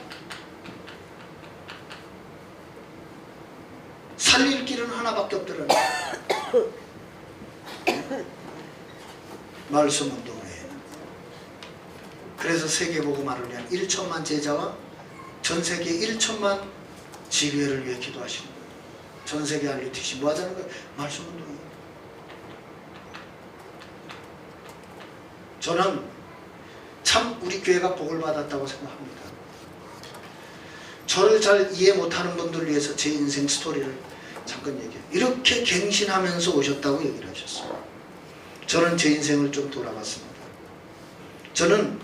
살릴 길은 하나밖에 없더라고요. 말씀 운동을 해요. 그래서 세계복음화를 위한 1천만 제자와 전세계 1천만 지교회를 위해 기도하시는 거예요. 전세계 RUTC 뭐 하자는 거예요? 말씀 운동이에요. 저는 참 우리 교회가 복을 받았다고 생각합니다. 저를 잘 이해 못하는 분들을 위해서 제 인생 스토리를 잠깐 얘기해요. 이렇게 갱신하면서 오셨다고 얘기를 하셨어요. 저는 제 인생을 좀 돌아봤습니다. 저는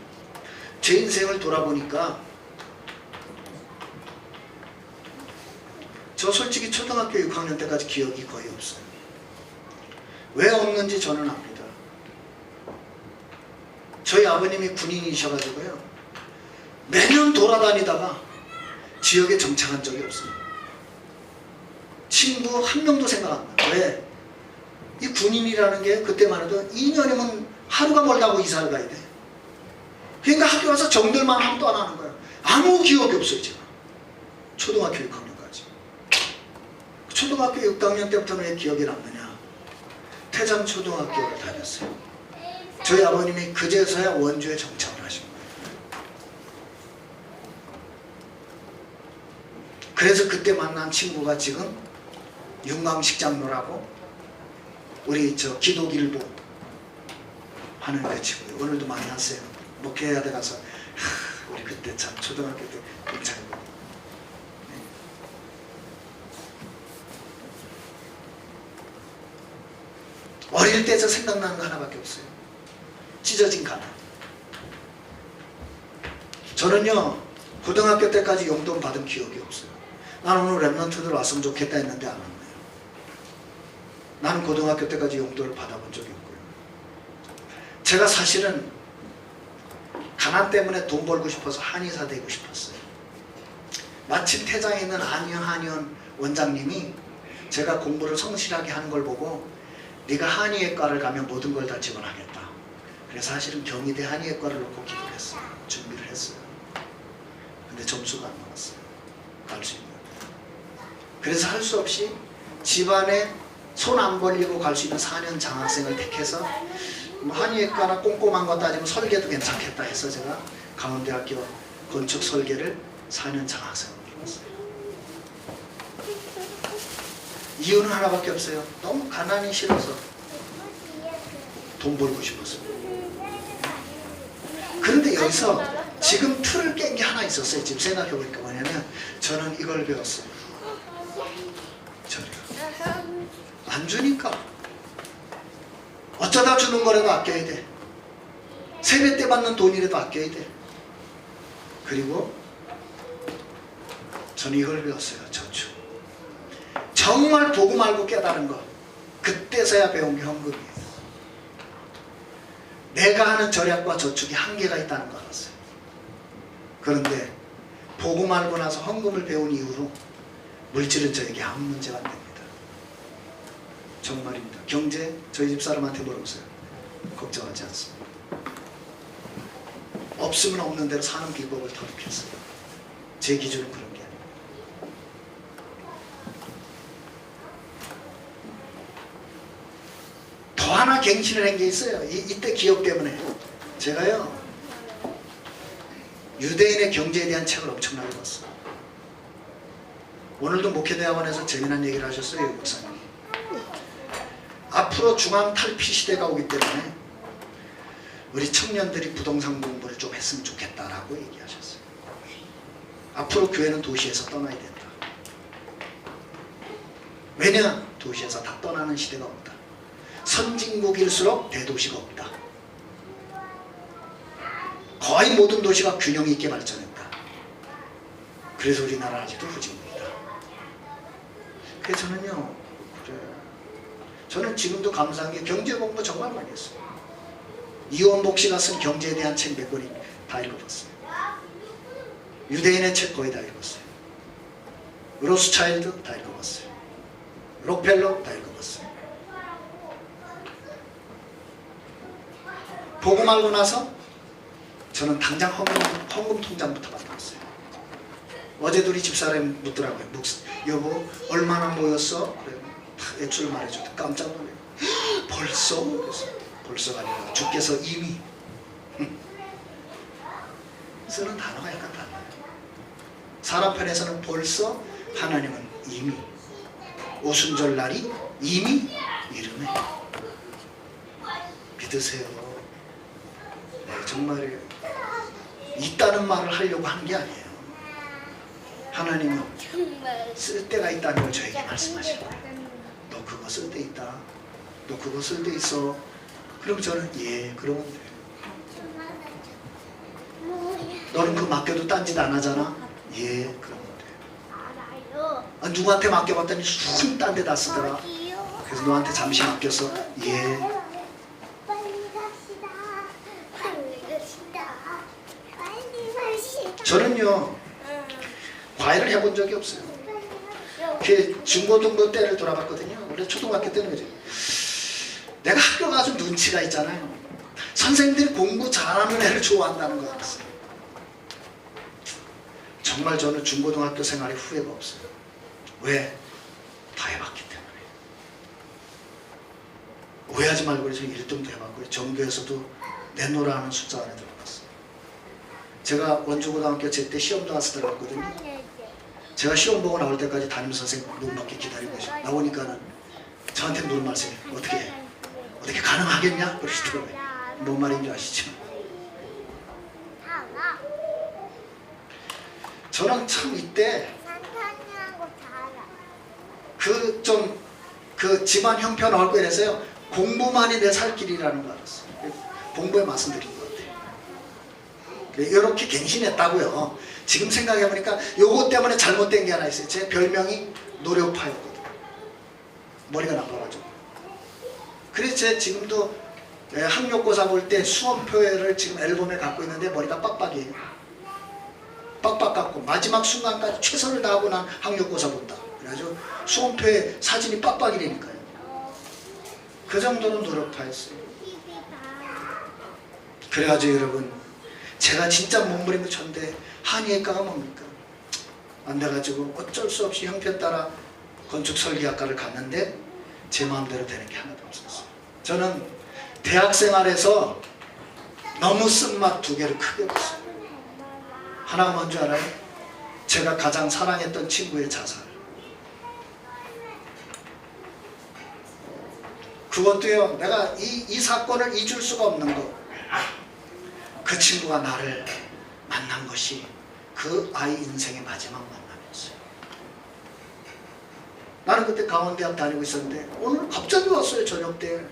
제 인생을 돌아보니까 저 솔직히 초등학교 6학년 때까지 기억이 거의 없어요. 왜 없는지 저는 압니다. 저희 아버님이 군인이셔가지고요. 매년 돌아다니다가 지역에 정착한 적이 없어요. 친구 한 명도 생각 안 나. 왜? 이 군인이라는 게 그때만 해도 2년이면 하루가 멀다고 이사를 가야 돼. 그러니까 학교 와서 정들만 하면 또 안 하는 거야. 아무 기억이 없어요 제가. 초등학교 6학년까지. 초등학교 6학년 때부터는 왜 기억이 남느냐. 태장초등학교를 다녔어요. 저희 아버님이 그제서야 원주에 정착을 하신 거예요. 그래서 그때 만난 친구가 지금 윤광식장로라고 우리 저 기도길보 하는 그 친구예요. 오늘도 만났어요. 목회하러 가서 우리 그때 참 초등학교 때 동창이고. 어릴 때서 생각나는 거 하나밖에 없어요. 찢어진 가난. 저는요 고등학교 때까지 용돈 받은 기억이 없어요. 나는 오늘 랩런트들 왔으면 좋겠다 했는데 안 왔네요. 나는 고등학교 때까지 용돈을 받아본 적이 없고요. 제가 사실은 가난 때문에 돈 벌고 싶어서 한의사 되고 싶었어요. 마침 태장에 있는 한의원 원장님이 제가 공부를 성실하게 하는 걸 보고 네가 한의외과를 가면 모든 걸 다 지원하겠다. 그래서 사실은 경희대 한의외과를 놓고 기도를 했어요. 준비를 했어요. 근데 점수가 안 나왔어요. 갈 수 있는. 그래서 할 수 없이 집안에 손 안 벌리고 갈 수 있는 4년 장학생을 택해서 한의외과나 꼼꼼한 거 따지면 설계도 괜찮겠다 해서 제가 강원대학교 건축 설계를 4년 장학생으로 들어갔어요. 이유는 하나밖에 없어요. 너무 가난이 싫어서 돈 벌고 싶었어요. 그런데 여기서 지금 틀을 깬 게 하나 있었어요. 지금 생각해보니까 뭐냐면 저는 이걸 배웠어요. 저리가 안 주니까 어쩌다 주는 거라도 아껴야 돼. 세배 때 받는 돈이라도 아껴야 돼. 그리고 저는 이걸 배웠어요. 저축. 정말 보고 말고 깨달은 거. 그때서야 배운 게 헌금이에요. 내가 하는 절약과 저축이 한계가 있다는 거 알았어요. 그런데 보고 말고 나서 헌금을 배운 이후로 물질은 저에게 아무 문제가 안 됩니다. 정말입니다. 경제 저희 집사람한테 물어보세요. 걱정하지 않습니다. 없으면 없는 대로 사는 비법을 터득했어요. 제 기준은 그런 게 아니에요. 더 하나 갱신을 한 게 있어요. 이때 기업 때문에 제가요 유대인의 경제에 대한 책을 엄청나게 봤어요. 오늘도 목회대학원에서 재미난 얘기를 하셨어요. 유 목사님. 앞으로 중앙 탈피 시대가 오기 때문에 우리 청년들이 부동산 공부를 좀 했으면 좋겠다라고 얘기하셨어요. 앞으로 교회는 도시에서 떠나야 된다. 왜냐? 도시에서 다 떠나는 시대가 온다. 선진국일수록 대도시가 없다. 거의 모든 도시가 균형 있게 발전했다. 그래서 우리나라 아직도 후진국이다. 그래서 저는요, 저는 지금도 감사한 게 경제 공부 정말 많이 했어요. 이원복 씨가 쓴 경제에 대한 책 몇 권이 다 읽어봤어요. 유대인의 책 거의 다 읽었어요. 로스차일드 다 읽어봤어요. 록펠러 다 읽어봤어요. 보고 말고 나서 저는 당장 헌금 통장부터 만들었어요. 어제도 우리 집사람이 묻더라고요. 여보 얼마나 모였어? 그래. 액수를 말해줬다. 깜짝 놀래요. 벌써? 그래서 벌써가 아니라 주께서 이미 쓰는 단어가 약간 달라요. 사람 편에서는 벌써, 하나님은 이미. 오순절날이 이미 이르네. 믿으세요. 네, 정말 있다는 말을 하려고 하는 게 아니에요. 하나님은 쓸 데가 있다는 걸 저에게 말씀하시는 거예요. 너 그거 쓸 데 있다. 너 그거 쓸 데 있어. 그럼 저는 예 그러면 돼요. 너는 그거 맡겨도 딴짓 안 하잖아. 예 그러면 돼요. 아, 누구한테 맡겨봤더니 순 딴 데다 쓰더라. 그래서 너한테 잠시 맡겨서 예. 저는요 과외를 해본 적이 없어요. 그 중고등부 때를 돌아봤거든요. 원래 초등학교 때는 그죠. 내가 학교가 좀 눈치가 있잖아요. 선생님들이 공부 잘하는 애를 좋아한다는 거 알았어요. 정말 저는 중고등학교 생활에 후회가 없어요. 왜? 다 해봤기 때문에. 오해하지 말고 그래서 1등도 해봤고요. 전교에서도 내노라는 숫자 안에 들어갔어요. 제가 원주고등학교 제때 시험도 와서 들어갔거든요. 제가 시험 보고 나올 때까지 담임선생님 눈밖에 기다리고 계셔. 나오니까는 저한테 물은 말씀이 어떻게 해? 어떻게 가능하겠냐? 그러시더라고요. 뭔 말인지 아시죠? 저는 참 이때 그 집안 형편 나올 거 이래서요. 공부만이 내 살 길이라는 거 알았어요. 공부에 말씀드린 것 같아요. 이렇게 갱신했다고요. 지금 생각해보니까 요거 때문에 잘못된 게 하나 있어요. 제 별명이 노력파였거든요. 머리가 나빠가지고. 그래서 제가 지금도 학력고사 볼 때 수험표를 지금 앨범에 갖고 있는데 머리가 빡빡이에요. 빡빡 갖고 마지막 순간까지 최선을 다하고 난 학력고사 본다. 그래가지고 수험표에 사진이 빡빡이라니까요. 그 정도는 노력파였어요. 그래가지고 여러분, 제가 진짜 몸부림을 쳤는데 한의학과가 뭡니까? 안 돼가지고 어쩔 수 없이 형편 따라 건축설계학과를 갔는데 제 마음대로 되는 게 하나도 없었어요. 저는 대학 생활에서 너무 쓴맛 두 개를 크게 봤어요. 하나가 뭔지 알아요? 제가 가장 사랑했던 친구의 자살. 그것도요, 내가 이 사건을 잊을 수가 없는 거. 그 친구가 나를 만난 것이 그 아이 인생의 마지막 만남이었어요. 나는 그때 강원대학 다니고 있었는데 오늘 갑자기 왔어요. 저녁 때.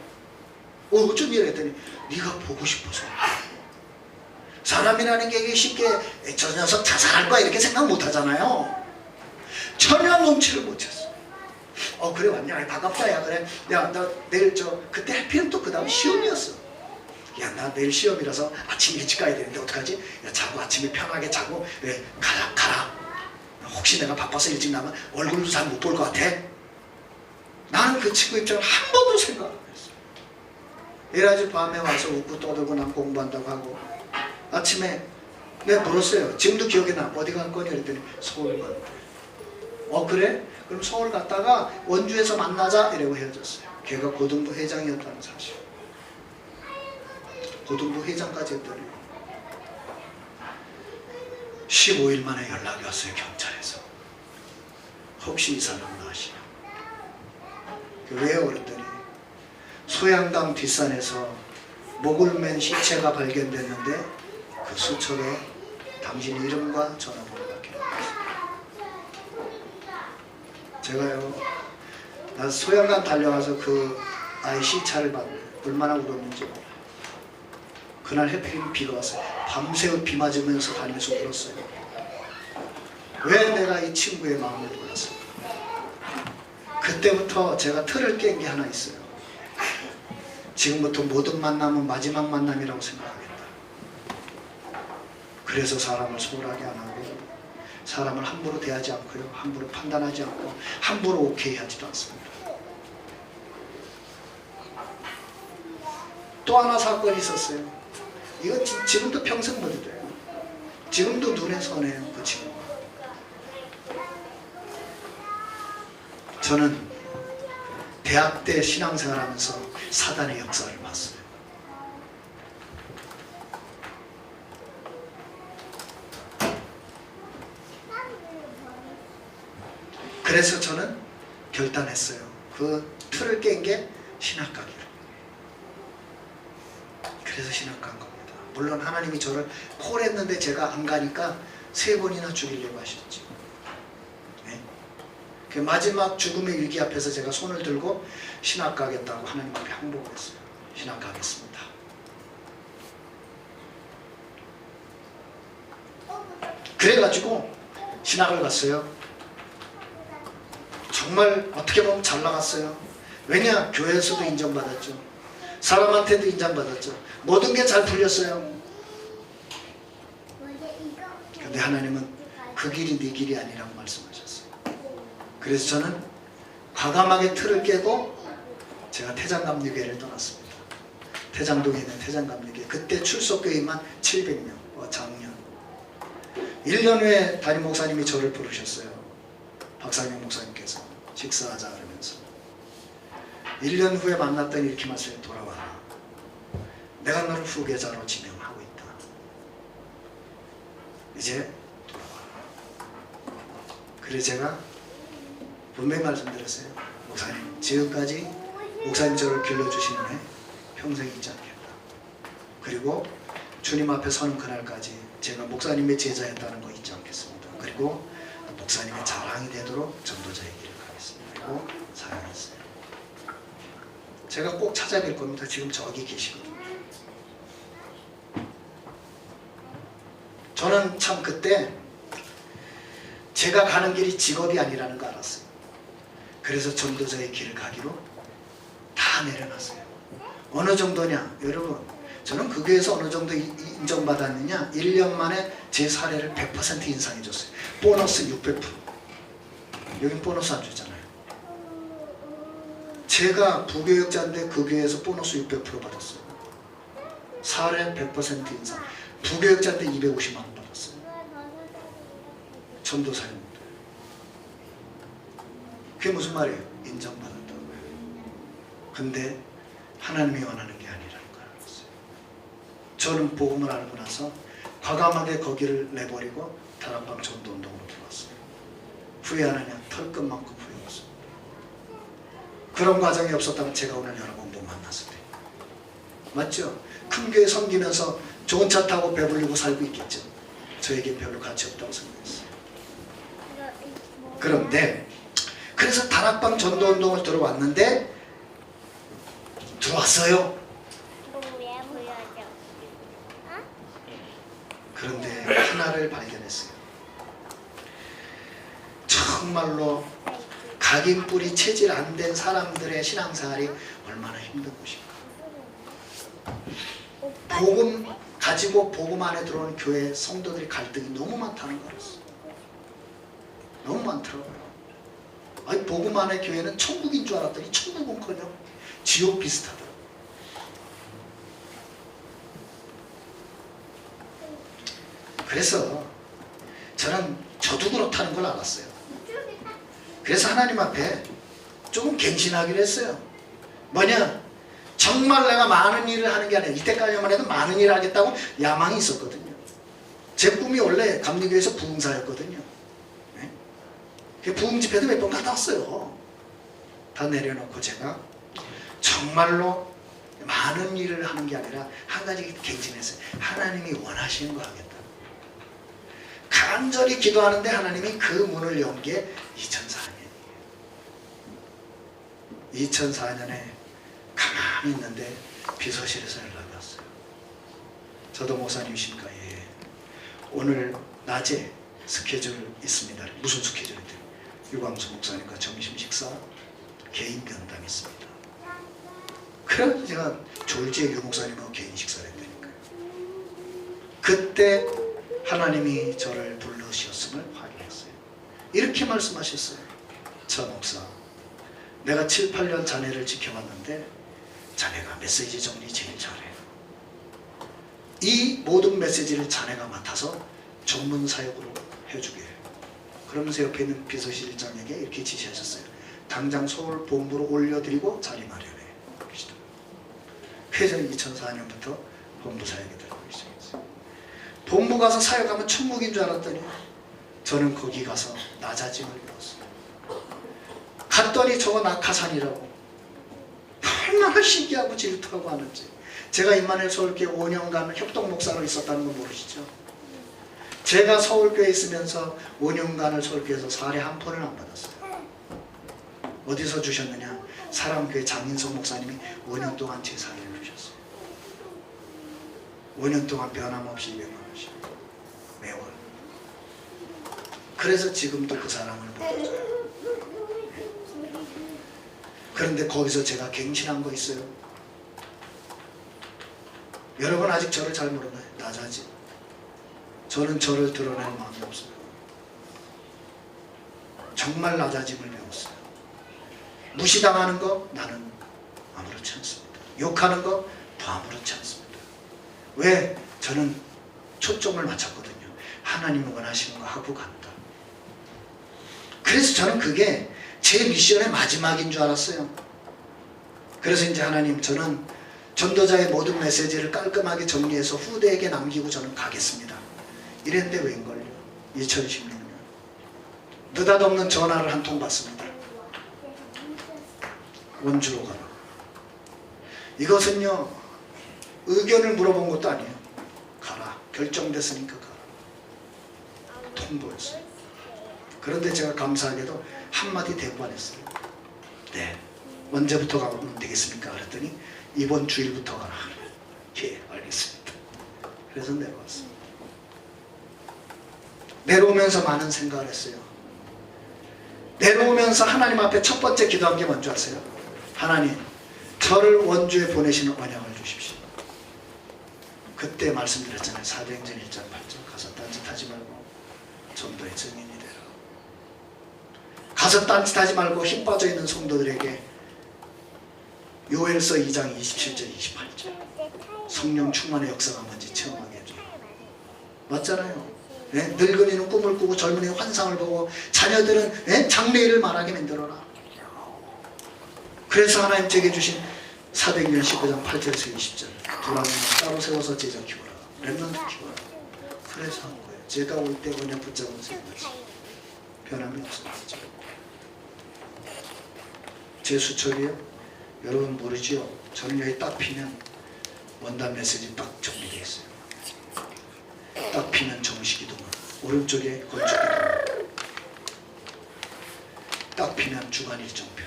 어쩐 일 했더니 네가 보고 싶어서. 사람이라는 게 쉽게 저 녀석 자살할 거야 이렇게 생각 못 하잖아요. 전혀 눈치를 못 챘어. 그래 왔냐? 반갑다. 야 그래. 야 나 내일 그때 하필 또 그 다음 시험이었어. 야 나 내일 시험이라서 아침 일찍 가야 되는데 어떡하지? 야 자고 아침에 편하게 자고 가라. 혹시 내가 바빠서 일찍 나면 얼굴도 잘 못 볼 것 같아? 나는 그 친구 입장을 한 번도 생각 안 했어. 이래가지고 밤에 와서 웃고 떠들고 난 공부한다고 하고 아침에 내가 물었어요. 지금도 기억이 나. 어디 갈 거냐 그랬더니 서울 간다. 그래? 그럼 서울 갔다가 원주에서 만나자 이러고 헤어졌어요. 걔가 고등부 회장이었다는 사실. 고등부 회장까지 했더니 15일 만에 연락이 왔어요. 경찰에서. 혹시 이 사람을 아시냐? 왜요? 그랬더니 소양강 뒷산에서 목을 맨 시체가 발견됐는데 그 수첩에 당신 이름과 전화번호가 기록됐어요. 제가요, 나 소양강 달려가서 그 아이 시차를 봤는데 얼마나 울었는지 몰라요. 그날 해필 비가 왔어요. 밤새 비 맞으면서 다니면서 울었어요. 왜 내가 이 친구의 마음을 몰랐어요? 그때부터 제가 틀을 깬 게 하나 있어요. 지금부터 모든 만남은 마지막 만남이라고 생각하겠다. 그래서 사람을 소홀하게 안 하고 사람을 함부로 대하지 않고요. 함부로 판단하지 않고 함부로 오케이 하지도 않습니다. 또 하나 사건이 있었어요. 이거 지금도 평생 못 잊어요. 지금도 눈에 선해요. 그 친구가. 저는 대학 때 신앙생활 하면서 사단의 역사를 봤어요. 그래서 저는 결단했어요. 그 틀을 깬 게 신학가기로. 그래서 신학 간 겁니다. 물론 하나님이 저를 콜했는데 제가 안 가니까 3번이나 죽이려고 하셨죠. 네? 그 마지막 죽음의 위기 앞에서 제가 손을 들고 신학 가겠다고 하나님 앞에 항복을 했어요. 신학 가겠습니다. 그래가지고 신학을 갔어요. 정말 어떻게 보면 잘 나갔어요. 왜냐? 교회에서도 인정받았죠. 사람한테도 인정받았죠. 모든 게 잘 풀렸어요. 근데 하나님은 그 길이 네 길이 아니라고 말씀하셨어요. 그래서 저는 과감하게 틀을 깨고 제가 태장감리교회를 떠났습니다. 태장동에 있는 태장감리교회. 그때 출석교인만 700명, 작년. 1년 후에 담임 목사님이 저를 부르셨어요. 박상현 목사님께서 식사하자 그러면서 1년 후에 만났더니 이렇게 말씀해. 돌아와라. 내가 너를 후계자로 지명하고 있다. 이제 돌아와라. 그래서 제가 분명히 말씀드렸어요. 목사님, 지금까지 목사님 저를 길러주신 은혜 평생 잊지 않겠다. 그리고 주님 앞에 서는 그날까지 제가 목사님의 제자였다는 거 잊지 않겠습니다. 그리고 목사님의 자랑이 되도록 전도자의 길을 가겠습니다. 그리고 사랑했어요. 제가 꼭 찾아뵐 겁니다. 지금 저기 계시거든요. 저는 참 그때 제가 가는 길이 직업이 아니라는 거 알았어요. 그래서 전도자의 길을 가기로 다 내려놨어요. 어느 정도냐? 여러분, 저는 그 교회에서 어느 정도 인정받았느냐? 1년 만에 제 사례를 100% 인상해줬어요. 보너스 600%. 여긴 보너스 안 주잖아요. 제가 부교역자인데 그 교회에서 보너스 600% 받았어요. 사례 100% 인상. 부교역자인데 250만 원 받았어요. 전도사님들. 그게 무슨 말이에요? 인정받았다고요. 근데 하나님이 원하는 게 아니라는 걸 알았어요. 저는 복음을 알고 나서 과감하게 거기를 내버리고 다락방 전도운동으로 들어왔어요. 후회하느냐? 털끝만큼 후회 없습니다. 그런 과정이 없었다면 제가 오늘 여러분 못 만났을 텐데. 맞죠? 큰 교회 섬기면서 좋은 차 타고 배불리고 살고 있겠죠. 저에게 별로 가치 없다고 생각했어요. 그런데 그래서 다락방 전도운동을 들어왔는데 들어왔어요. 그런데 하나를 발견했어요. 정말로 각인뿌리 체질 안 된 사람들의 신앙생활이 얼마나 힘든 것인가. 복음 가지고 복음 안에 들어오는 교회 성도들의 갈등이 너무 많다는 걸 알았어요. 너무 많더라고요. 아니, 복음 안에 교회는 천국인 줄 알았더니 천국은커녕 지옥 비슷하더라고요. 그래서 저는 저도 그렇다는 걸 알았어요. 그래서 하나님 앞에 조금 갱신하기로 했어요. 뭐냐? 정말 내가 많은 일을 하는 게 아니라 이때까지만 해도 많은 일을 하겠다고 야망이 있었거든요. 제 꿈이 원래 감리교회에서 부흥사였거든요. 네? 부흥 집회도 몇 번 갔다 왔어요. 다 내려놓고 제가 정말로 많은 일을 하는 게 아니라 한 가지 갱신했어요. 하나님이 원하시는 거 하겠다. 간절히 기도하는데 하나님이 그 문을 연 게 2004년이에요. 2004년에 가만히 있는데 비서실에서 연락이 왔어요. 저도 목사님이십니까? 예. 오늘 낮에 스케줄 있습니다. 무슨 스케줄인데? 유광수 목사님과 점심 식사 개인 면담 있습니다. 그래서 제가 졸지에 유 목사님하고 개인 식사를 했다니까요. 그때 하나님이 저를 불러주셨음을 확인했어요. 이렇게 말씀하셨어요. 저 목사, 내가 7, 8년 자네를 지켜봤는데 자네가 메시지 정리 제일 잘해. 이 모든 메시지를 자네가 맡아서 전문 사역으로 해주게 해요. 그러면서 옆에 있는 비서실장에게 이렇게 지시하셨어요. 당장 서울 본부로 올려드리고 자리 마련해. 그래서 2004년부터 본부 사역에 들어가기 시작했어요. 본부 가서 사역하면 천국인 줄 알았더니 저는 거기 가서 낮아짐을 배웠어요. 갔더니 저거 낙하산이라고 얼마나 신기하고 질투하고 하는지. 제가 임마누엘 서울교회 5년간 협동 목사로 있었다는 거 모르시죠? 제가 서울교회에 있으면서 5년간을 서울교회에서 사례 한 푼을 안 받았어요. 어디서 주셨느냐? 사람교회 장인성 목사님이 5년 동안 제 사례를 주셨어요. 5년 동안 변함없이 200만 원씩 매월. 그래서 지금도 그 사람을 못 얻어요. 그런데 거기서 제가 갱신한 거 있어요. 여러분 아직 저를 잘 모르나요? 낮아지. 저는 저를 드러낼 마음이 없어요. 정말 낮아짐을 배웠어요. 무시당하는 거 나는 아무렇지 않습니다. 욕하는 거 더 아무렇지 않습니다. 왜? 저는 초점을 맞췄거든요. 하나님이 원하시는 거 하고 간다. 그래서 저는 그게 제 미션의 마지막인 줄 알았어요. 그래서 이제 하나님, 저는 전도자의 모든 메시지를 깔끔하게 정리해서 후대에게 남기고 저는 가겠습니다. 이랬는데 웬걸요? 2016년 느닷없는 전화를 한 통 받습니다. 원주로 가라. 이것은요, 의견을 물어본 것도 아니에요. 가라. 결정됐으니까 가라. 통보였어요. 그런데 제가 감사하게도 한마디 대꾸안했어요. 네, 언제부터 가면 되겠습니까? 그랬더니 이번 주일부터 가라. 예, 알겠습니다. 그래서 내려왔어요. 내려오면서 많은 생각을 했어요. 내려오면서 하나님 앞에 첫 번째 기도한 게 뭔지 아세요? 하나님, 저를 원주에 보내시는 언약을 주십시오. 그때 말씀드렸잖아요. 사도행전 1장 8절, 가서 딴짓하지 말고 전도의 증인이 되라. 가서 딴짓하지 말고 힘 빠져있는 성도들에게 요엘서 2장 27절 28절 성령 충만의 역사가 뭔지 체험하게 해줘요. 맞잖아요. 네? 늙은이는 꿈을 꾸고 젊은이는 환상을 보고 자녀들은 네? 장래일을 말하게 만들어라. 그래서 하나님 제게 주신 사도행전 19장 8절에서 20절 두라는 따로 세워서 제자 키워라. 렘넌트 키워라. 그래서 한 거예요. 제가 올 때 언약 붙잡은 생각이 변함이 없었죠. 제 수첩이요? 여러분 모르지요? 저는 여기 딱 피면 원단 메시지 딱 정리되어 있어요. 딱 피면 정식이동은 오른쪽에 건축기동은 딱 피면 주간 일정표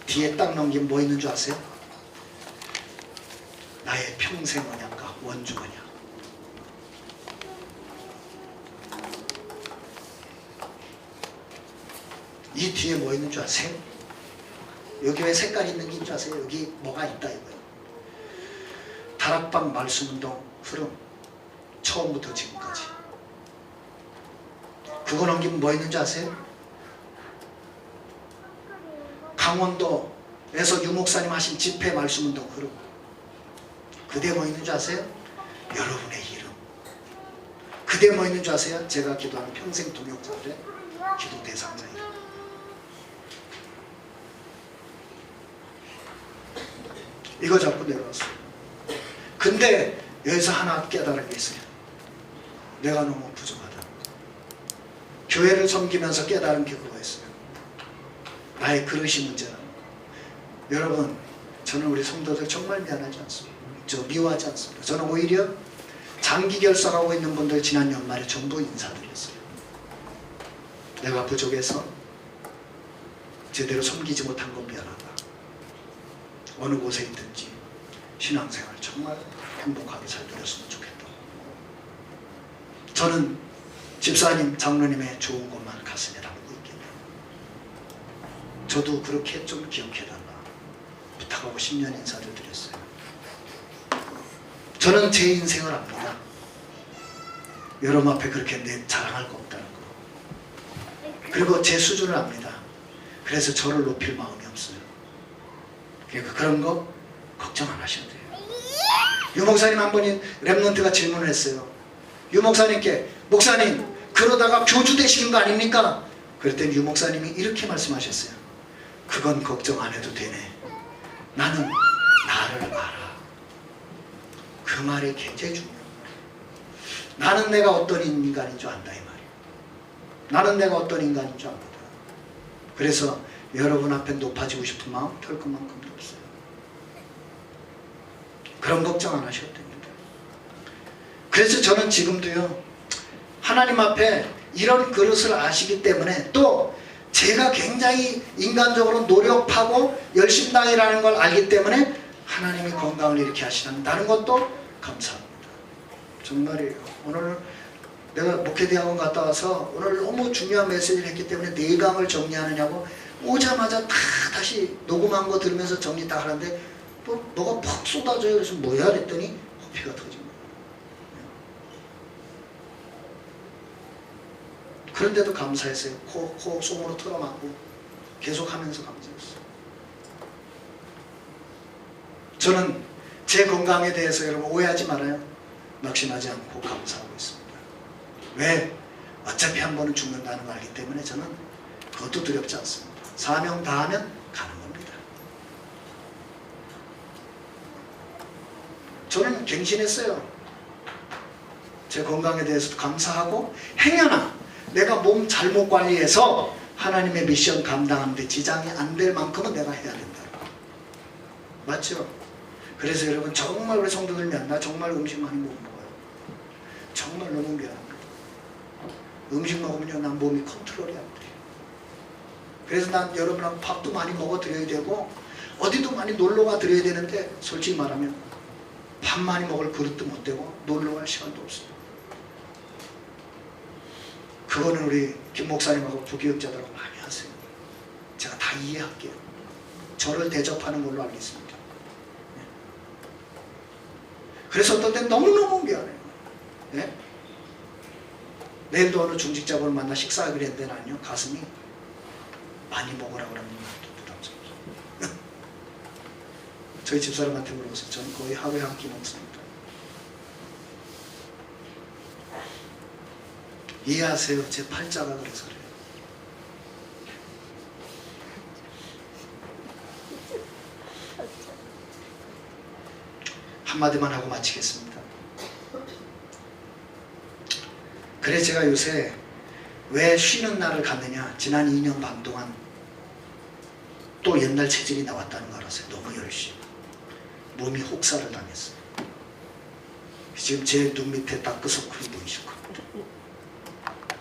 뒤에 딱 넘기면 뭐 있는 줄 아세요? 나의 평생 언약과 원주 언약. 이 뒤에 뭐 있는 줄 아세요? 여기 왜 색깔 있는 게 있는 줄 아세요? 여기 뭐가 있다 이거예요. 다락방 말씀운동 흐름 처음부터 지금까지. 그거 넘기면 뭐 있는 줄 아세요? 강원도에서 유목사님 하신 집회 말씀운동 흐름. 그대 뭐 있는 줄 아세요? 여러분의 이름. 그대 뭐 있는 줄 아세요? 제가 기도하는 평생 동역자들의 기도 대상자예요. 이거 잡고 내려왔어요. 근데 여기서 하나 깨달은 게 있어요. 내가 너무 부족하다. 교회를 섬기면서 깨달은 게 그거였어요. 나의 그릇이 문제라는 거. 여러분, 저는 우리 성도들 정말 미안하지 않습니다. 저 미워하지 않습니다. 저는 오히려 장기 결석하고 있는 분들 지난 연말에 전부 인사드렸어요. 내가 부족해서 제대로 섬기지 못한 건 미안하다. 어느 곳에 있든지 신앙생활 정말 행복하게 잘 누렸으면 좋겠다. 저는 집사님, 장로님의 좋은 것만 가슴에 담고 있겠네요. 저도 그렇게 좀 기억해달라 부탁하고 10년 인사를 드렸어요. 저는 제 인생을 압니다. 여러분 앞에 그렇게 내 자랑할 거 없다는 거. 그리고 제 수준을 압니다. 그래서 저를 높일 마음이 없어요. 그러니까 그런 거 걱정 안 하셔도 돼요. 유목사님 한 분이 렘넌트가 질문을 했어요. 유목사님께, 목사님 그러다가 교주 되시는 거 아닙니까? 그랬더니 유목사님이 이렇게 말씀하셨어요. 그건 걱정 안 해도 되네. 나는 나를 알아. 그 말이 굉장히 중요해요. 나는 내가 어떤 인간인 줄 안다 이 말이에요. 나는 내가 어떤 인간인 줄 압니다. 그래서 여러분 앞에 높아지고 싶은 마음 털끝만큼도 없어요. 그런 걱정 안 하셔도 됩니다. 그래서 저는 지금도요, 하나님 앞에 이런 그릇을 아시기 때문에 또 제가 굉장히 인간적으로 노력하고 열심히 다니라는 걸 알기 때문에 하나님이 건강을 이렇게 하시다는 것도 감사합니다. 정말이에요. 오늘 내가 목회대학원 갔다 와서 오늘 너무 중요한 메시지를 했기 때문에 내강을 정리하느냐고 오자마자 다시 녹음한 거 들으면서 정리 다 하는데 또 뭐가 팍 쏟아져요. 그래서 뭐야 그랬더니 호피가 터진 거예요. 그런데도 감사했어요. 코 속으로 털어맞고 계속 하면서 감사했어요. 저는 제 건강에 대해서 여러분 오해하지 말아요. 낙심하지 않고 감사하고 있습니다. 왜? 어차피 한 번은 죽는다는 걸 알기 때문에 저는 그것도 두렵지 않습니다. 사명 다하면 가는 겁니다. 저는 갱신했어요. 제 건강에 대해서도 감사하고, 행여나 내가 몸 잘못 관리해서 하나님의 미션 감당하는데 지장이 안 될 만큼은 내가 해야 된다. 맞죠? 그래서 여러분 정말 우리 성도들 만나 정말 음식 많이 못 먹어요. 정말 너무 미안합니다. 음식 먹으면요 난 몸이 컨트롤이 안 돼요. 그래서 난 여러분하고 밥도 많이 먹어 드려야 되고 어디도 많이 놀러가 드려야 되는데 솔직히 말하면 밥 많이 먹을 그릇도 못 되고 놀러갈 시간도 없어요. 그거는 우리 김 목사님하고 부교육자들하고 많이 하세요. 제가 다 이해할게요. 저를 대접하는 걸로 알겠습니다. 그래서 어떤 때는 너무너무 미안해요. 네? 내일도 어느 중직자분을 만나 식사하기로 했는데 나는요 가슴이 많이 먹으라고 그러는 것도 부담스러워요. 저희 집사람한테 물어보세요. 저는 거의 하루에 한 끼 먹습니다. 이해하세요. 제 팔자가 그래서 그래요. 한마디만 하고 마치겠습니다. 그래 제가 요새 왜 쉬는 날을 갖느냐, 지난 2년 반 동안 또 옛날 체질이 나왔다는 걸 알았어요. 너무 열심히 몸이 혹사를 당했어요. 지금 제 눈 밑에 다크서클이 보이실 겁니다.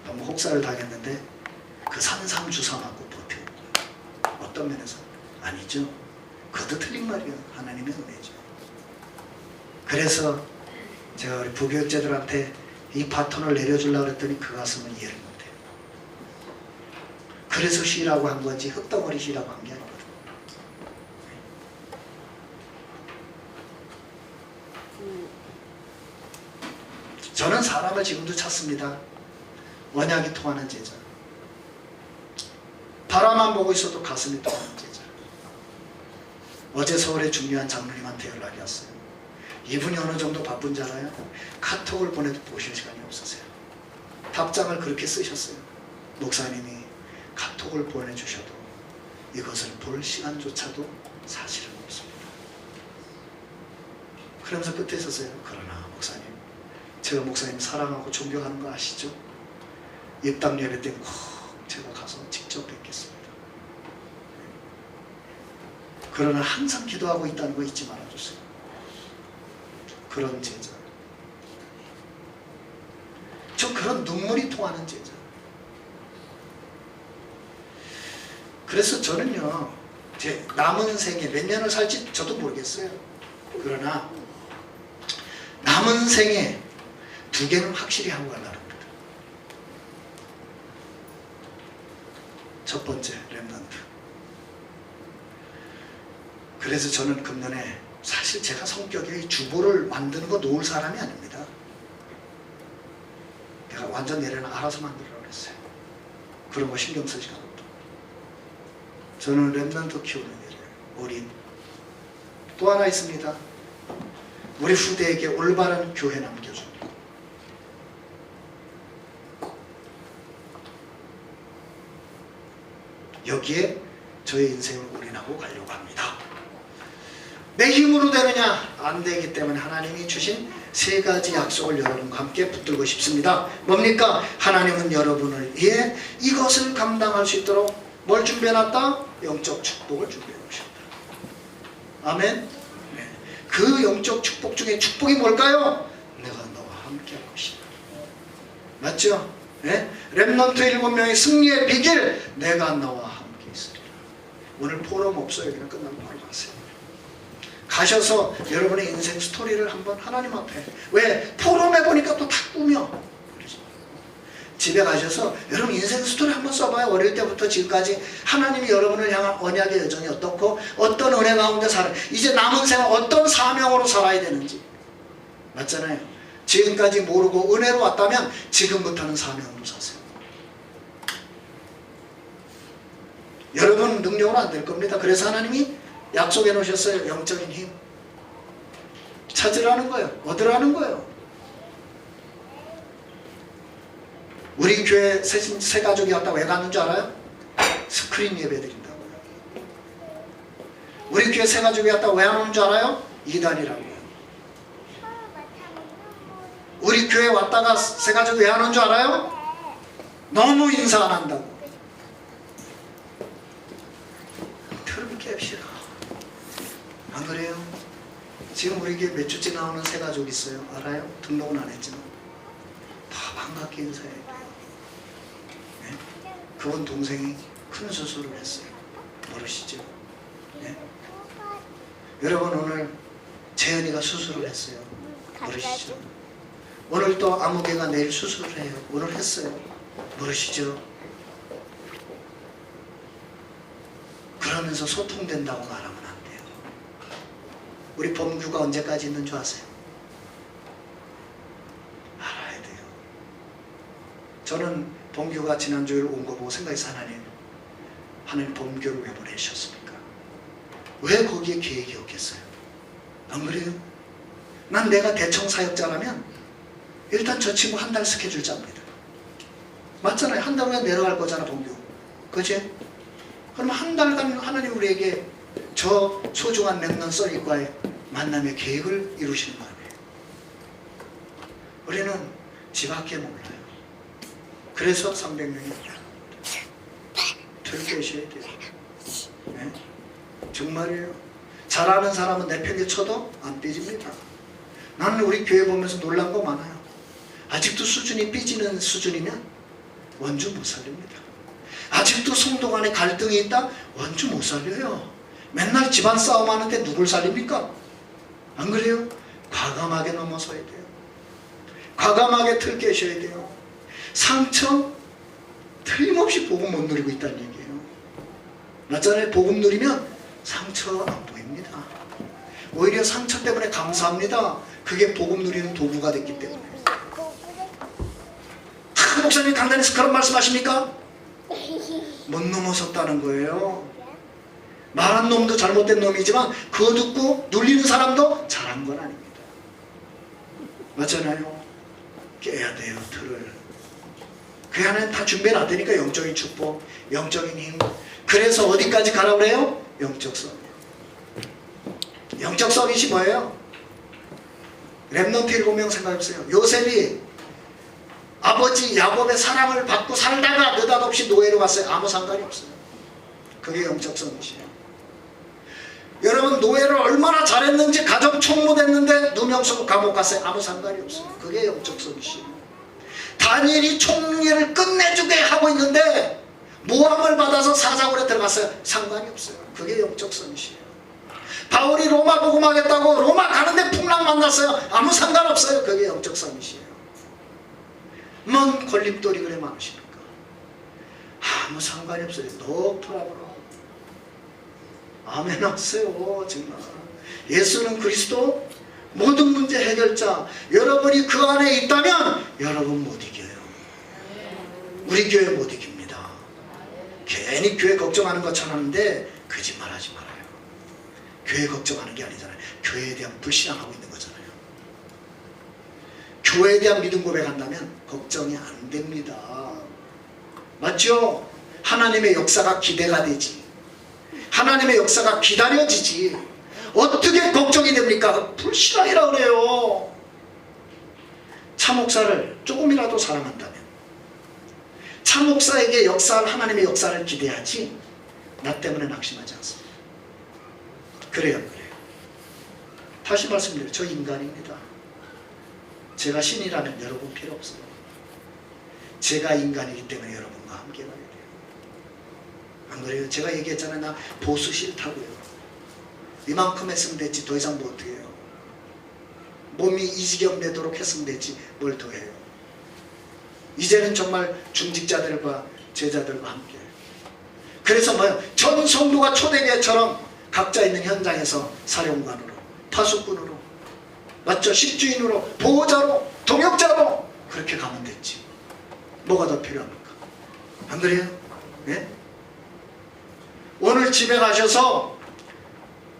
너무 혹사를 당했는데 그 산삼주사 맞고 버티고 있고요. 어떤 면에서 아니죠. 그것도 틀린 말이에요. 하나님의 은혜죠. 그래서 제가 우리 부교육자들한테 이 바톤을 내려주려고 했더니 그 가슴은 이해를 못해요. 그래서 쉬라고 한 건지 흙덩어리 쉬라고 한 게 아니거든요. 저는 사람을 지금도 찾습니다. 언약이 통하는 제자. 바라만 보고 있어도 가슴이 통하는 제자. 어제 서울의 중요한 장로님한테 연락이 왔어요. 이분이 어느 정도 바쁜 줄 알아요? 카톡을 보내도 보실 시간이 없으세요. 답장을 그렇게 쓰셨어요. 목사님이 카톡을 보내주셔도 이것을 볼 시간조차도 사실은 없습니다. 그러면서 끝에 썼어요. 그러나 목사님, 제가 목사님 사랑하고 존경하는 거 아시죠? 입당 예배 때 꼭 제가 가서 직접 뵙겠습니다. 그러나 항상 기도하고 있다는 거 잊지 말아주세요. 그런 제자. 저 그런 눈물이 통하는 제자. 그래서 저는요, 제 남은 생에 몇 년을 살지 저도 모르겠어요. 그러나 남은 생에 2개는 확실히 하고 가려는 겁니다. 첫 번째, 렘넌트. 그래서 저는 금년에 사실 제가 성격이 주보를 만드는 거 놓을 사람이 아닙니다. 내가 완전 내려놔 알아서 만들으라고 그랬어요. 그런 거 신경 쓸 시간 없다. 저는 렘넌트 키우는 일이에요. 어린. 또 하나 있습니다. 우리 후대에게 올바른 교회 남겨줍니다. 여기에 저의 인생을 올인하고 가려고 합니다. 내 힘으로 되느냐? 안 되기 때문에 하나님이 주신 3가지 약속을 여러분과 함께 붙들고 싶습니다. 뭡니까? 하나님은 여러분을 위해 이것을 감당할 수 있도록 뭘 준비해놨다? 영적 축복을 준비해놓으셨다. 아멘? 네. 그 영적 축복 중에 축복이 뭘까요? 내가 너와 함께 할 것이다. 맞죠? 네? 렘넌트 7명의 승리의 비길, 내가 너와 함께 있으리라. 오늘 포럼 없어요. 그냥 끝나고 바로 가세요. 가셔서 여러분의 인생 스토리를 한번 하나님 앞에, 왜? 포럼에 보니까 또 다 꾸며. 집에 가셔서 여러분 인생 스토리 한번 써봐요. 어릴 때부터 지금까지 하나님이 여러분을 향한 언약의 여정이 어떻고 어떤 은혜 가운데 살아, 이제 남은 생을 어떤 사명으로 살아야 되는지. 맞잖아요. 지금까지 모르고 은혜로 왔다면 지금부터는 사명으로 사세요. 능력으로 안 될 겁니다. 그래서 하나님이 약속해 놓으셨어요. 영적인 힘 찾으라는 거예요. 얻으라는 거예요. 우리 교회 새 가족이 왔다고 왜 갔는 줄 알아요? 스크린 예배 드린다고요. 우리 교회 새 가족이 왔다고 왜 안 오는 줄 알아요? 이단이라고요. 우리 교회 왔다가 새 가족이 왜 안 오는 줄 알아요? 너무 인사 안 한다고. 틀을 깹시다. 안 그래요? 지금 우리 교회 몇 주째 나오는 새 가족 있어요. 알아요? 등록은 안 했지만 다 반갑게 인사해요. 네? 그분 동생이 큰 수술을 했어요. 모르시죠? 네? 여러분 오늘 재현이가 수술을 했어요. 모르시죠? 오늘 또 아무개가 내일 수술을 해요. 오늘 했어요. 모르시죠? 그러면서 소통된다고 말하면 안 돼요. 우리 범규가 언제까지 있는 줄 아세요? 알아야 돼요. 저는 범규가 지난주에 온 거 보고 생각해서 하나님 범규를 왜 보내셨습니까? 왜 거기에 계획이 없겠어요? 안 그래요? 난 내가 대청 사역자라면 일단 저 친구 한 달 스케줄 짭니다. 맞잖아요. 한 달 후에 내려갈 거잖아, 범규. 그치? 그럼 한 달간 하나님 우리에게 저 소중한 렘넌트 써니과의 만남의 계획을 이루시는 거 아니에요. 우리는 집 밖에 몰라요. 그래서 300명이 들깨셔야 돼요. 네? 정말이에요. 잘하는 사람은 내팽개 쳐도 안 삐집니다. 나는 우리 교회 보면서 놀란 거 많아요. 아직도 수준이 삐지는 수준이면 원주 못 살립니다. 아직도 성도 간에 갈등이 있다? 원주 못 살려요. 맨날 집안 싸움 하는데 누굴 살립니까? 안 그래요? 과감하게 넘어서야 돼요. 과감하게 틀 깨셔야 돼요. 상처 틀림없이 복음 못 누리고 있다는 얘기예요. 맞잖아요. 복음 누리면 상처 안 보입니다. 오히려 상처 때문에 감사합니다. 그게 복음 누리는 도구가 됐기 때문에. 목사님 강단에서 그런 말씀하십니까? 못 넘어섰다는 거예요. 말한 놈도 잘못된 놈이지만 그거 듣고 눌리는 사람도 잘한 건 아닙니다. 맞잖아요. 깨야 돼요. 틀을. 그 안에 다 준비해놨다니까. 영적인 축복, 영적인 힘. 그래서 어디까지 가라고 그래요? 영적 서밋. 영적 서밋이 뭐예요? 렘넌트 7명 생각해보세요. 요셉이 아버지 야곱의 사랑을 받고 살다가 느닷없이 노예로 갔어요. 아무 상관이 없어요. 그게 영적 서밋이에요. 여러분 노예를 얼마나 잘했는지 가정 총무됐는데 누명쓰고 감옥 갔어요. 아무 상관이 없어요. 그게 영적 서밋이에요. 다니엘이 총리를 끝내주게 하고 있는데 모함을 받아서 사자굴에 들어갔어요. 상관이 없어요. 그게 영적 서밋이에요. 바울이 로마 복음하겠다고 로마 가는데 풍랑 만났어요. 아무 상관없어요. 그게 영적 서밋이에요. 뭔 걸림돌이 그래 많으십니까? 아무 상관이 없어요. 노 프라브로. 아멘 하세요. 정말 예수는 그리스도 모든 문제 해결자. 여러분이 그 안에 있다면 여러분 못 이겨요. 우리 교회 못 이깁니다. 괜히 교회 걱정하는 것처럼 하는데 거짓말하지 말아요. 교회 걱정하는 게 아니잖아요. 교회에 대한 불신앙하고 있는 거잖아요. 교회에 대한 믿음 고백한다면 걱정이 안 됩니다. 맞죠? 하나님의 역사가 기대가 되지. 하나님의 역사가 기다려지지. 어떻게 걱정이 됩니까? 불신앙이라 그래요. 차목사를 조금이라도 사랑한다면 차목사에게 역사할 하나님의 역사를 기대하지 나 때문에 낙심하지 않습니다. 그래요. 다시 말씀드려요. 저 인간입니다. 제가 신이라면 여러분 필요 없어요. 제가 인간이기 때문에 여러분과 함께 가야 돼요. 안 그래요? 제가 얘기했잖아요. 나 보수 싫다고요. 이만큼 했으면 됐지 더 이상 뭐 어떻게 해요? 몸이 이 지경 되도록 했으면 됐지 뭘 더 해요? 이제는 정말 중직자들과 제자들과 함께. 그래서 뭐예요? 전 성도가 초대교회처럼 각자 있는 현장에서 사령관으로, 파수꾼으로, 맞죠? 십주인으로, 보호자로, 동역자로 그렇게 가면 됐지. 뭐가 더 필요합니까? 안 그래요? 예? 오늘 집에 가셔서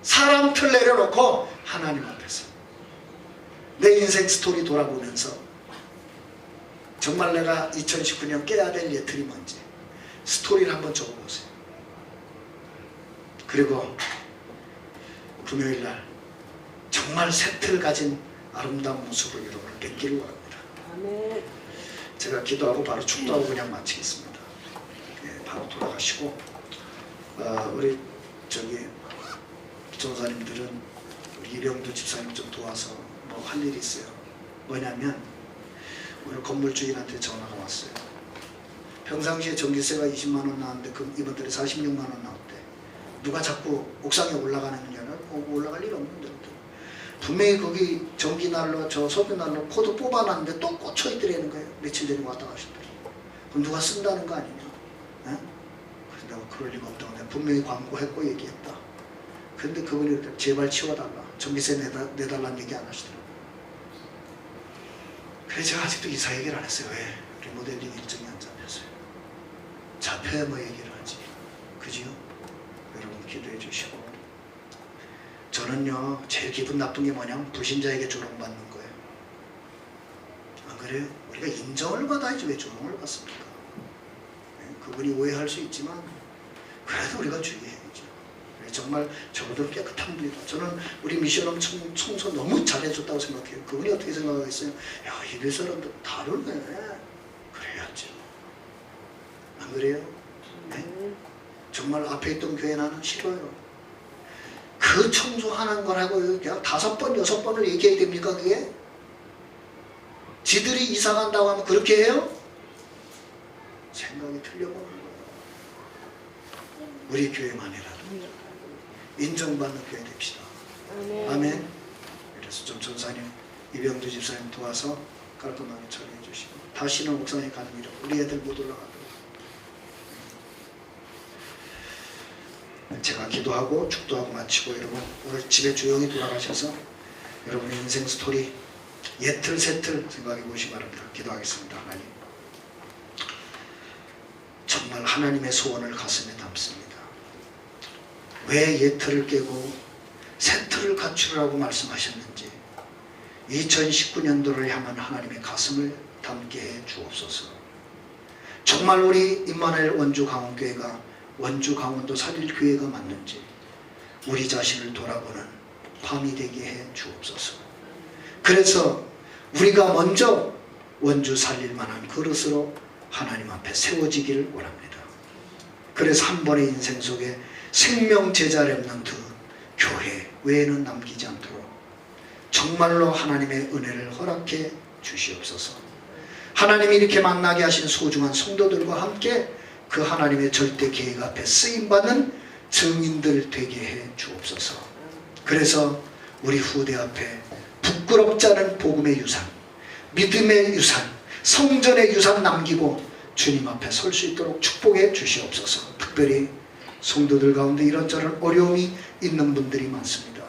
사람 틀 내려놓고 하나님 앞에서 내 인생 스토리 돌아보면서 정말 내가 2019년 깨야 될 예틀이 뭔지 스토리를 한번 적어보세요. 그리고 금요일날 정말 새 틀 가진 아름다운 모습을 여러분을 뵙기를 원합니다. 아멘. 제가 기도하고 바로 축도하고 그냥 마치겠습니다. 예, 바로 돌아가시고 우리 전사님들은 우리 이병두 집사님 좀 도와서 뭐 할 일이 있어요. 뭐냐면 오늘 건물주인한테 전화가 왔어요. 평상시에 전기세가 20만 원 나왔는데 이번 달에 46만 원 나왔대. 누가 자꾸 옥상에 올라가느냐는 올라갈 일 없는데 분명히 거기 전기난로 저 소변난로 코드 뽑아놨는데 또 꽂혀 있더라는 거예요. 며칠 전에 왔다 가셨더니. 그럼 누가 쓴다는 거 아니냐? 에? 그래서 내가 그럴 리가 없다고 내가 분명히 광고했고 얘기했다. 근데 그분이 제발 치워달라. 전기세 내달라는 얘기 안 하시더라고요. 그래서 제가 아직도 이사 얘기를 안 했어요. 왜? 리모델링 일정이 안 잡혔어요. 잡혀야 뭐 얘기를 하지. 그지요? 여러분 기도해 주시고. 저는요 제일 기분 나쁜 게 뭐냐면 불신자에게 조롱받는 거예요. 안 그래요? 우리가 인정을 받아야지 왜 조롱을 받습니까? 그분이 오해할 수 있지만 그래도 우리가 주의해야죠. 정말 저보다 깨끗한 분이다. 저는 우리 미션홈 청소 너무 잘해줬다고 생각해요. 그분이 어떻게 생각하겠어요? 야, 이들 사람들 다르네. 그래야죠. 안 그래요? 네? 정말 앞에 있던 교회 나는 싫어요. 그 청소하는 거라고 그냥 5번, 6번을 얘기해야 됩니까 그게? 지들이 이사 간다고 하면 그렇게 해요? 생각이 틀려보는 거예요. 우리 교회만이라도 인정받는 교회 됩시다. 아멘. 그래서 좀 전사님, 이병두 집사님 도와서 깔끔하게 처리해 주시고 다시는 옥상에 가는 일 없고 우리 애들 못 올라가도록 제가 기도하고 축도하고 마치고 여러분 오늘 집에 조용히 돌아가셔서 여러분의 인생 스토리 예틀 새틀 생각해 보시기 바랍니다. 기도하겠습니다. 하나님, 정말 하나님의 소원을 가슴에 담습니다. 왜 예틀을 깨고 새틀을 갖추라고 말씀하셨는지 2019년도를 향한 하나님의 가슴을 담게 해 주옵소서. 정말 우리 임마누엘 원주 강원교회가 원주 강원도 살릴교회가 맞는지 우리 자신을 돌아보는 밤이 되게 해 주옵소서. 그래서 우리가 먼저 원주 살릴 만한 그릇으로 하나님 앞에 세워지기를 원합니다. 그래서 한 번의 인생 속에 생명 제자 렘넌트 교회 외에는 남기지 않도록 정말로 하나님의 은혜를 허락해 주시옵소서. 하나님이 이렇게 만나게 하신 소중한 성도들과 함께 그 하나님의 절대 계획 앞에 쓰임받는 증인들 되게 해 주옵소서. 그래서 우리 후대 앞에 부끄럽지 않은 복음의 유산, 믿음의 유산, 성전의 유산 남기고 주님 앞에 설 수 있도록 축복해 주시옵소서. 특별히 성도들 가운데 이런저런 어려움이 있는 분들이 많습니다.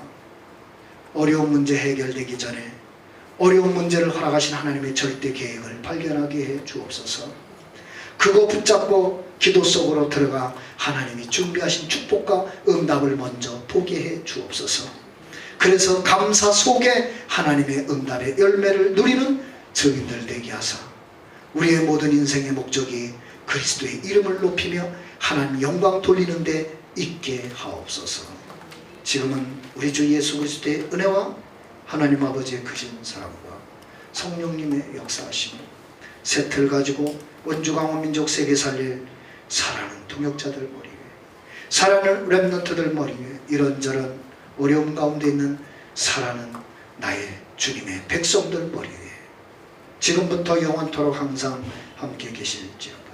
어려운 문제 해결되기 전에 어려운 문제를 허락하신 하나님의 절대 계획을 발견하게 해 주옵소서. 그거 붙잡고 기도 속으로 들어가 하나님이 준비하신 축복과 응답을 먼저 보게 해 주옵소서. 그래서 감사 속에 하나님의 응답의 열매를 누리는 증인들 되게 하사 우리의 모든 인생의 목적이 그리스도의 이름을 높이며 하나님 영광 돌리는 데 있게 하옵소서. 지금은 우리 주 예수 그리스도의 은혜와 하나님 아버지의 크신 사랑과 성령님의 역사하심, 새틀 가지고 원주 강원 민족 세계 살릴 사랑하는 동역자들 머리 위에, 사랑하는 렘넌트들 머리 위에, 이런저런 어려움 가운데 있는 사랑하는 나의 주님의 백성들 머리 위에 지금부터 영원토록 항상 함께 계실지어다.